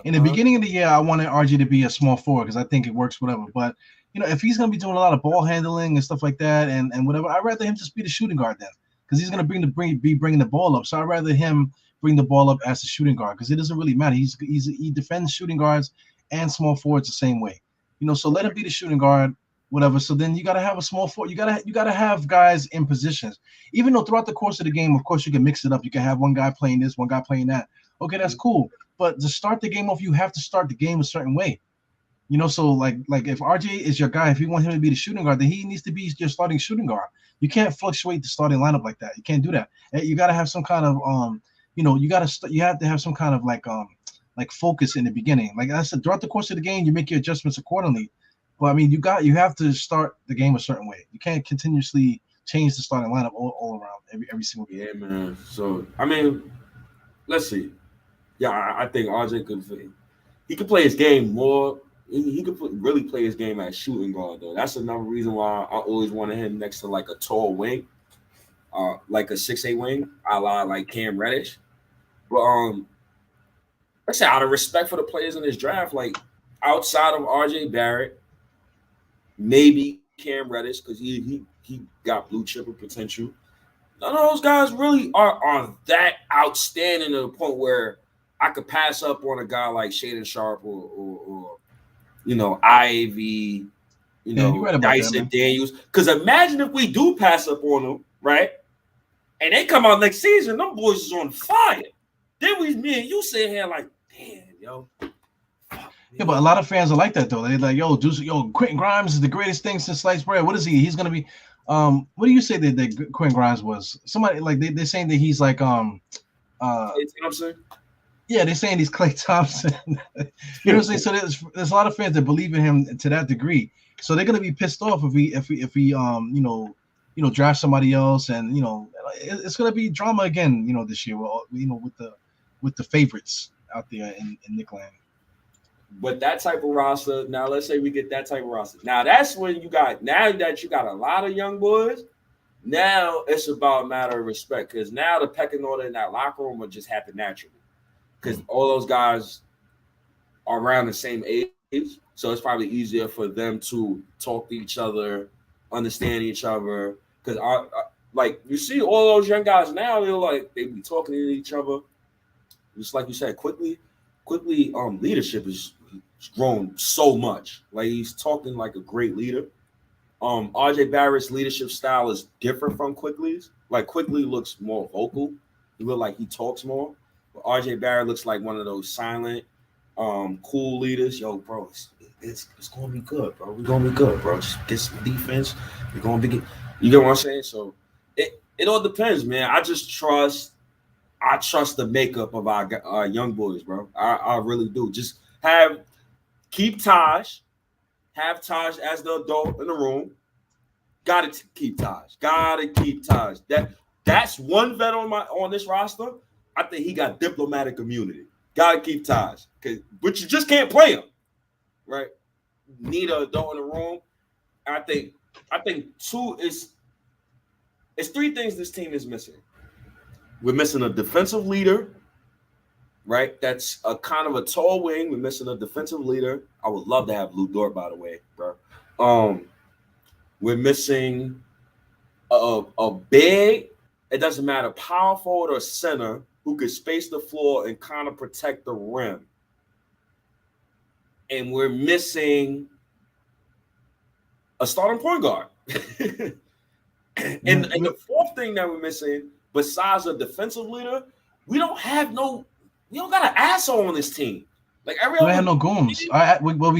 In the beginning of the year, I wanted RJ to be a small forward because I think it works, whatever. But if he's gonna be doing a lot of ball handling and stuff like that, and whatever, I'd rather him just be the shooting guard then, because he's gonna be bringing the ball up. So I'd rather him bring the ball up as a shooting guard because it doesn't really matter. He defends shooting guards and small forwards the same way. So let him be the shooting guard. Whatever. So then you got to have a small forward. You got to have guys in positions. Even though throughout the course of the game, of course, you can mix it up. You can have one guy playing this, one guy playing that. Okay, that's cool. But to start the game off, you have to start the game a certain way. So like if RJ is your guy, if you want him to be the shooting guard, then he needs to be your starting shooting guard. You can't fluctuate the starting lineup like that. You can't do that. You got to have some kind of you have to have some kind of like focus in the beginning. Like I said, throughout the course of the game, you make your adjustments accordingly. Well, I mean, you have to start the game a certain way. You can't continuously change the starting lineup all around every single game. Yeah, man. So I mean, let's see. Yeah, I think RJ could play his game more. He could really play his game as shooting guard though. That's another reason why I always wanted him next to like a tall wing, like a 6'8" wing, a la like Cam Reddish. But like I said, out of respect for the players in this draft, like outside of RJ Barrett. Maybe Cam Reddish because he got blue chipper potential. None of those guys really are that outstanding to the point where I could pass up on a guy like Shaden Sharp or Ivy, Dyson Daniels. Because imagine if we do pass up on them, right? And they come out next season, them boys is on fire. Then me and you sitting here like, damn, yo. Yeah, but a lot of fans are like that though. They're like, Quentin Grimes is the greatest thing since sliced bread. What is he? He's gonna be what do you say that Quentin Grimes was? Somebody like they're saying that he's like Klay Thompson? Yeah, they're saying he's Klay Thompson. You know what I'm saying? So there's a lot of fans that believe in him to that degree. So they're gonna be pissed off if we draft somebody else, and it's gonna be drama again, this year, with the favorites out there in Nickland. But that type of roster, now let's say we get that type of roster. Now that's when now that you got a lot of young boys, now it's about a matter of respect. Because now the pecking order in that locker room will just happen naturally. Because all those guys are around the same age. So it's probably easier for them to talk to each other, understand each other. Because like you see all those young guys now, they be talking to each other. Just like you said, quickly, leadership is grown so much. Like he's talking like a great leader. RJ Barrett's leadership style is different from Quickly's. Like Quickly looks more vocal. He look like he talks more. But RJ Barrett looks like one of those silent, cool leaders. Yo, bro, it's gonna be good, bro. We're gonna be good, bro. Just get some defense. We're gonna be good. You get what I'm saying? So it all depends, man. I trust the makeup of our young boys, bro. I really do. Just keep Taj. Have Taj as the adult in the room. Gotta keep Taj. That's one vet on this roster. I think he got diplomatic immunity. Gotta keep Taj. But you just can't play him. Right? Need an adult in the room. I think two is it's three things this team is missing. We're missing a defensive leader. Right, that's a kind of a tall wing. We're missing a defensive leader. I would love to have Lou Dort, by the way, bro. We're missing a big. It doesn't matter, power forward or center who could space the floor and kind of protect the rim. And we're missing a starting point guard. and the fourth thing that we're missing, besides a defensive leader, we don't got an asshole on this team. Like we have no goons. We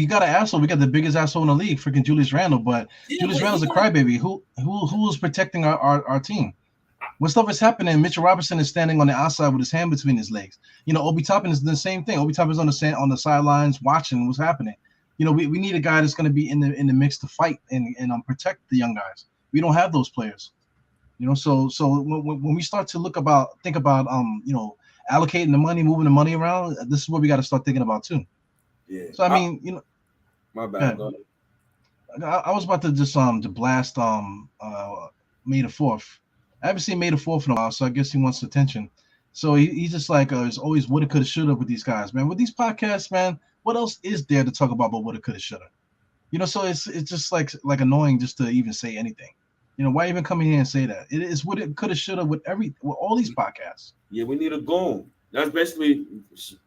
got an asshole. We got the biggest asshole in the league, freaking Julius Randle. But Julius Randle's a crybaby. Who is protecting our team? When stuff is happening, Mitchell Robinson is standing on the outside with his hand between his legs. Obi Toppin is the same thing. Obi Toppin is on the sidelines watching what's happening. We need a guy that's going to be in the mix to fight and protect the young guys. We don't have those players. So when we start to think about allocating the money, moving the money around, this is what we got to start thinking about too. Yeah. So I mean, my bad. I was about to just to blast May the 4th. I haven't seen May the 4th in a while, so I guess he wants attention. So he's just like it's always woulda, coulda, shoulda with these guys, man. With these podcasts, man, what else is there to talk about but woulda, coulda, shoulda? So it's just like annoying just to even say anything. Why even come in here and say that? It is woulda, coulda, shoulda with all these podcasts. Yeah, we need a goon. That's basically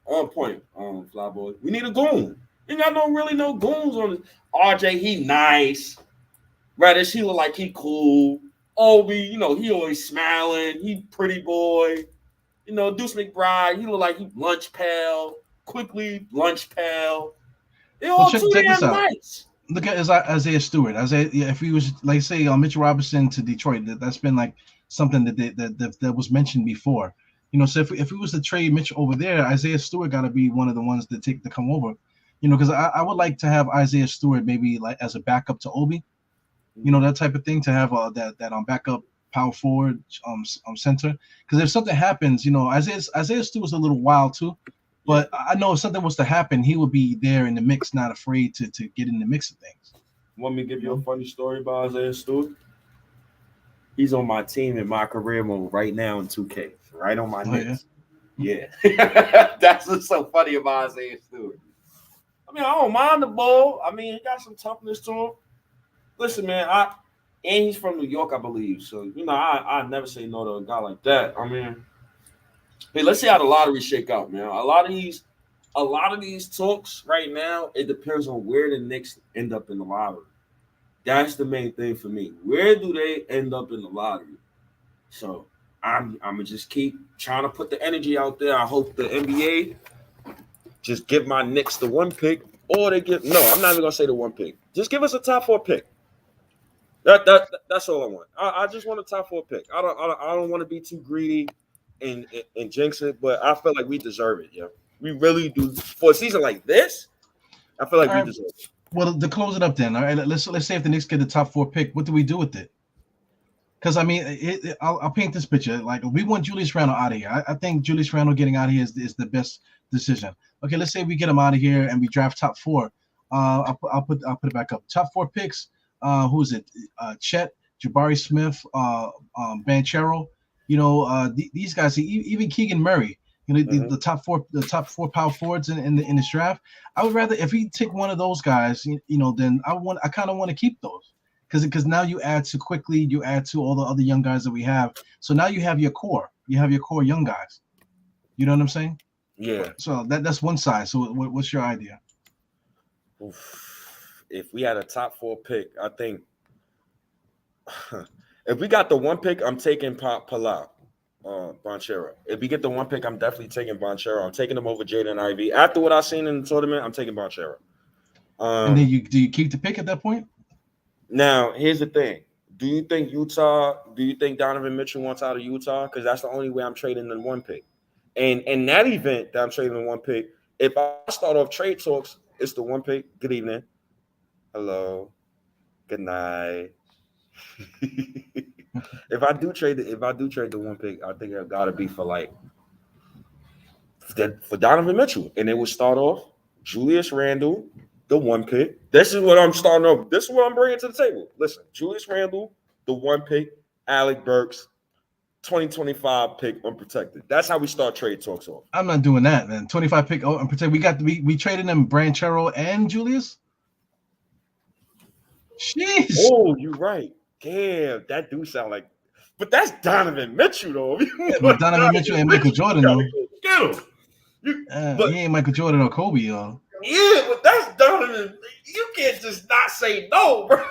on point, Flyboy. We need a goon. You got no goons on this. RJ, he nice. Reddish, he look like he cool. Obi, he always smiling. He pretty boy. Deuce McBride, he look like he lunch pal. Quickly lunch pal. They all too damn nice. Look at Isaiah Stewart. If he was like say Mitchell Robinson to Detroit, that's been like something that was mentioned before. So if we was to trade Mitch over there, Isaiah Stewart got to be one of the ones to come over. Because I would like to have Isaiah Stewart maybe like as a backup to Obi. That type of thing, to have that backup power forward center. Because if something happens, Isaiah Stewart's a little wild too. But I know if something was to happen, he would be there in the mix, not afraid to get in the mix of things. Want me to give you a funny story about Isaiah Stewart? He's on my team in my career mode right now in 2K, right on my Knicks. Yeah. That's what's so funny about Isaiah Stewart. I mean, I don't mind the ball. I mean, he got some toughness to him. Listen, man, and he's from New York, I believe. So, I never say no to a guy like that. I mean, hey, let's see how the lottery shake out, man. A lot of these talks right now, it depends on where the Knicks end up in the lottery. That's the main thing for me. Where do they end up in the lottery? So I'm gonna just keep trying to put the energy out there. I hope the NBA just give my Knicks the 1 pick, or I'm not even gonna say the 1 pick. Just give us a top 4 pick. That's all I want. I just want a top 4 pick. I don't want to be too greedy and jinx it, but I feel like we deserve it. Yeah, we really do. For a season like this, I feel like we deserve it. Well, to close it up then, all right, let's say if the Knicks get the top 4 pick, what do we do with it? Because, I mean, I'll paint this picture. Like, we want Julius Randle out of here. I think Julius Randle getting out of here is the best decision. Okay, let's say we get him out of here and we draft top 4. I'll put it back up. Top 4 picks. Who is it? Chet, Jabari Smith, Banchero. These guys. Even Keegan Murray. The top four power forwards in this draft. I would rather if we take one of those guys. Then I kind of want to keep those. because now you add to Quickly, you add to all the other young guys that we have. So now you have your core. You have your core young guys. You know what I'm saying? Yeah. So that's one side. So what's your idea? Oof. If we had a top 4 pick, I think if we got the 1 pick, I'm taking Palau, Banchero. If we get the 1 pick, I'm definitely taking Banchero. I'm taking him over Jaden Ivey. After what I've seen in the tournament, I'm taking Banchero. And then do you keep the pick at that point? Now, here's the thing. Do you think Donovan Mitchell wants out of Utah? Because that's the only way I'm trading the 1 pick. And in that event that I'm trading the 1 pick, if I start off trade talks, it's the 1 pick. Good evening. Hello. Good night. If I do trade the 1 pick, I think it gotta be for Donovan Mitchell. And it would start off Julius Randle, the 1 pick. This is what I'm starting off. This is what I'm bringing to the table. Listen, Julius Randle, the 1 pick, Alec Burks, 2025 pick unprotected. That's how we start trade talks off. I'm not doing that, man. 25 pick unprotected. We traded them Branchero and Julius. Jeez. Oh, you're right. Damn, that do sound like, but that's Donovan Mitchell though. Yeah, but Donovan Mitchell and Michael Jordan though. Get him. He ain't Michael Jordan or Kobe, yo. Yeah, but that's Donovan. You can't just not say no, bro.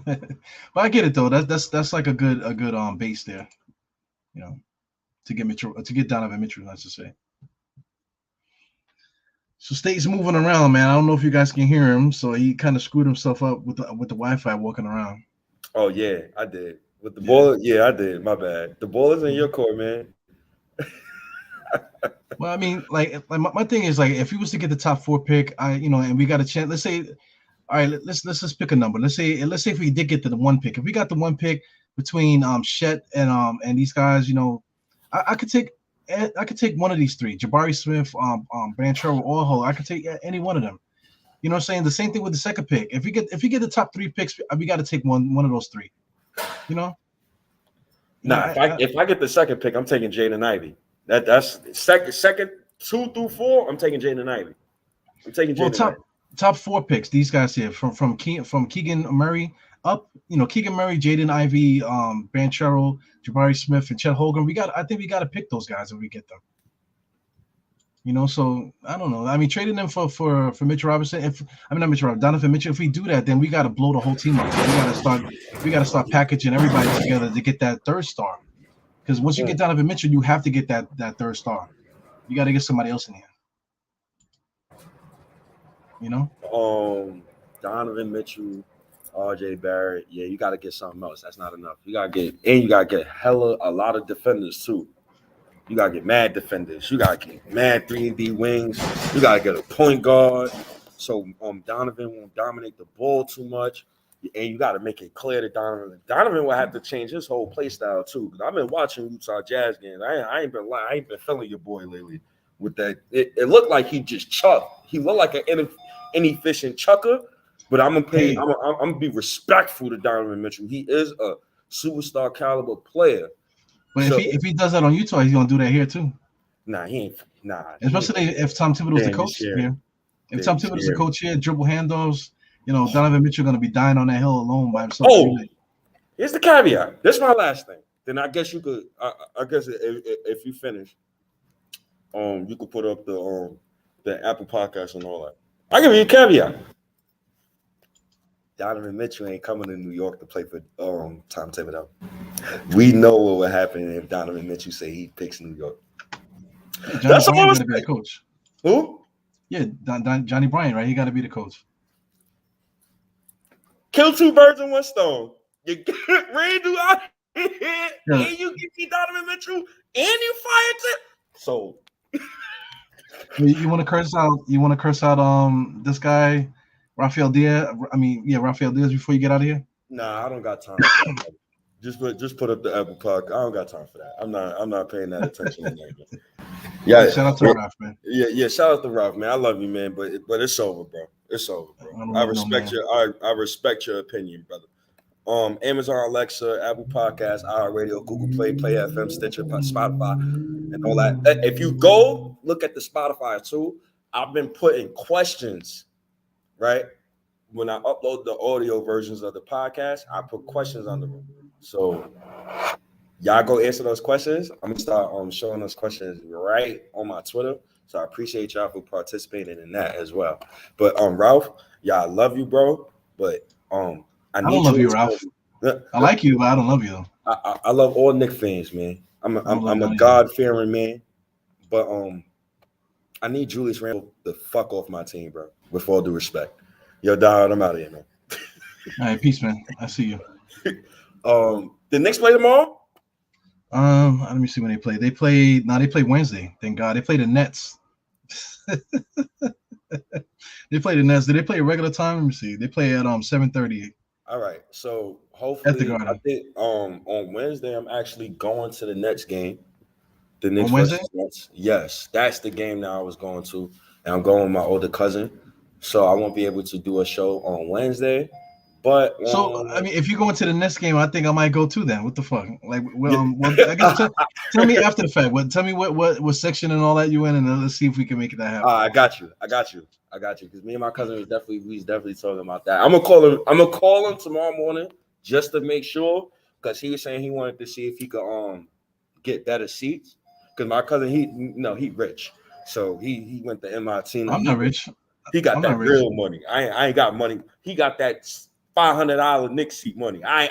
But I get it though. That's like a good base there, you know, to get Donovan Mitchell, let's just say. So State's moving around, man. I don't know if you guys can hear him. So he kind of screwed himself up with the Wi-Fi walking around. Oh yeah, I did. With the ball, yeah, I did. My bad. The ball is in your court, man. Well, I mean, like my thing is like if he was to get the top 4 pick, and we got a chance. Let's say, all right, let's just pick a number. Let's say if we did get to the 1 pick, if we got the 1 pick between Shet and these guys, I could take one of these 3, Jabari Smith, Banchero, or Ho. I could take any one of them. You know what I'm saying? The same thing with the second pick. If we get the top 3 picks, we got to take one of those 3. You know? Nah, if I get the second pick, I'm taking Jaden Ivey. That's second 2 through 4. I'm taking Jaden Ivey. I'm taking Jaden Ivey. Top 4 picks. These guys here from Keegan Murray up. Keegan Murray, Jaden Ivey, Banchero, Jabari Smith, and Chet Holmgren. I think we got to pick those guys if we get them. So I don't know. I mean, trading them for Mitchell Robinson. Not Mitchell Robinson, Donovan Mitchell. If we do that, then we got to blow the whole team up. We got to start packaging everybody together to get that 3rd star. Because once you get Donovan Mitchell, you have to get that 3rd star. You got to get somebody else in here. Donovan Mitchell, RJ Barrett. Yeah, you got to get something else. That's not enough. You got to get a lot of defenders too. You got to get mad defenders. You got to get mad 3-and-D wings. You got to get a point guard. So Donovan won't dominate the ball too much. And you got to make it clear to Donovan will have to change his whole play style too. Because I've been watching Utah Jazz games. I ain't been feeling your boy lately with that. It looked like he just chucked. He looked like an inefficient chucker. But I'm gonna be respectful to Donovan Mitchell. He is a superstar caliber player. But if he does that on Utah, he's gonna do that here too. Nah, he ain't. Nah. Especially if Tom Thibodeau's the coach here. If Tom Thibodeau's the coach here, dribble handoffs. Donovan Mitchell gonna be dying on that hill alone by himself. Oh, here's the caveat. This is my last thing. Then I guess you could. I guess if you finish, you could put up the Apple Podcast and all that. I'll give you a caveat. Donovan Mitchell ain't coming to New York to play for Tom Thibodeau. We know what would happen if Donovan Mitchell say he picks New York. That's all I'm going to be the coach. Who? Yeah, Johnny Bryant, right? He got to be the coach. Kill 2 birds in one stone. You get Randle out here, and you get Donovan Mitchell, and you fired it. So you want to curse out? You want to curse out this guy? Rafael Diaz. Rafael Diaz before you get out of here. Nah, I don't got time. For that. Just put up the Apple Park. I don't got time for that. I'm not paying that attention. Yeah, shout out to Ralph, man. Yeah, shout out to Ralph, man. I love you, man, but it's over, bro. It's over, bro. I respect your opinion, brother. Amazon Alexa, Apple Podcasts, iHeartRadio, Google Play, Play FM, Stitcher, Spotify, and all that. If you go look at the Spotify too, I've been putting questions, right? when I upload the audio versions of the podcast, I put questions under them. So y'all go answer those questions. I'm gonna start showing those questions right on my Twitter. So I appreciate y'all for participating in that as well. But Ralph, yeah, I love you, bro. But I don't love you, Ralph. I like you, but I don't love you though. I love all Knick fans, man. I'm a God-fearing man. But I need Julius Randle to fuck off my team, bro. With all due respect. Yo, Diehard, I'm out of here, man. All right, peace, man. I see you. The Knicks play tomorrow? Let me see when they play. They play Wednesday. Thank God. They play the Nets. They play the Nets. Did they play a regular time? Let me see. They play at 7:30. All right. So hopefully, I think on Wednesday I'm actually going to the Nets game. The Knicks versus Nets. Yes, that's the game that I was going to, and I'm going with my older cousin. So I won't be able to do a show on Wednesday. But so I mean, if you go into the next game, I think I might go too. Then what the fuck? Like, well, I guess tell me after the fact. Tell me what section and all that you in, and then let's see if we can make that happen. I got you. Because me and my cousin was definitely talking about that. I'm gonna call him tomorrow morning just to make sure, because he was saying he wanted to see if he could get better seats. Because my cousin, he rich, so he went to MIT. I'm not rich. He got that real money. I ain't got money. He got that $500 Knicks seat money. I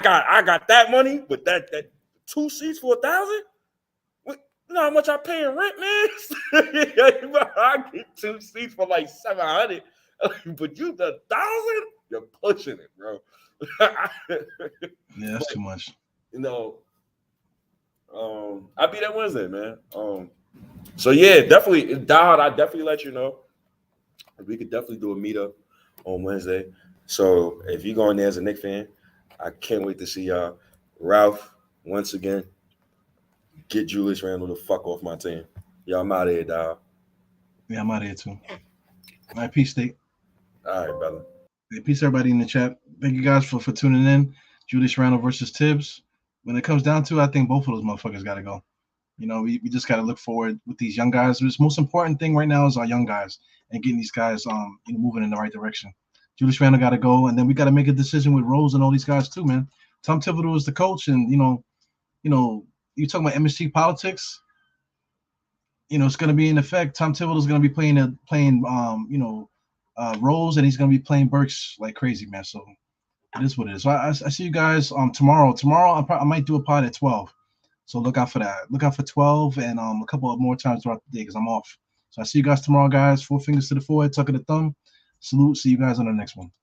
got that money, but that 2 seats for $1,000. You know how much I pay in rent, man? I get 2 seats for like $700, but you the $1,000, you're pushing it, bro. Yeah, that's too much. You know, I'll be there Wednesday, man. So yeah, definitely, Diehard, I definitely let you know. We could definitely do a meetup on Wednesday. So if you're going there as a Knicks fan, I can't wait to see y'all. Ralph, once again, get Julius Randle the fuck off my team. Y'all, I'm out of here, dog. Yeah, I'm out of here too. All right, peace, State. All right, brother. Hey, peace, everybody in the chat. Thank you guys for tuning in. Julius Randle versus THIBS. When it comes down to it, I think both of those motherfuckers got to go. You know, we just got to look forward with these young guys. The most important thing right now is our young guys and getting these guys moving in the right direction. Julius Randle got to go, and then we got to make a decision with Rose and all these guys too, man. Tom Thibodeau is the coach, and you talking about MSG politics. It's going to be in effect. Tom Thibodeau is going to be playing Rose, and he's going to be playing Burks like crazy, man. So it is what it is. So I see you guys tomorrow. Tomorrow I might do a pod at 12. So look out for that. Look out for 12 and a couple of more times throughout the day because I'm off. So I see you guys tomorrow, guys. 4 fingers to the forehead, tuck of the thumb. Salute. See you guys on the next one.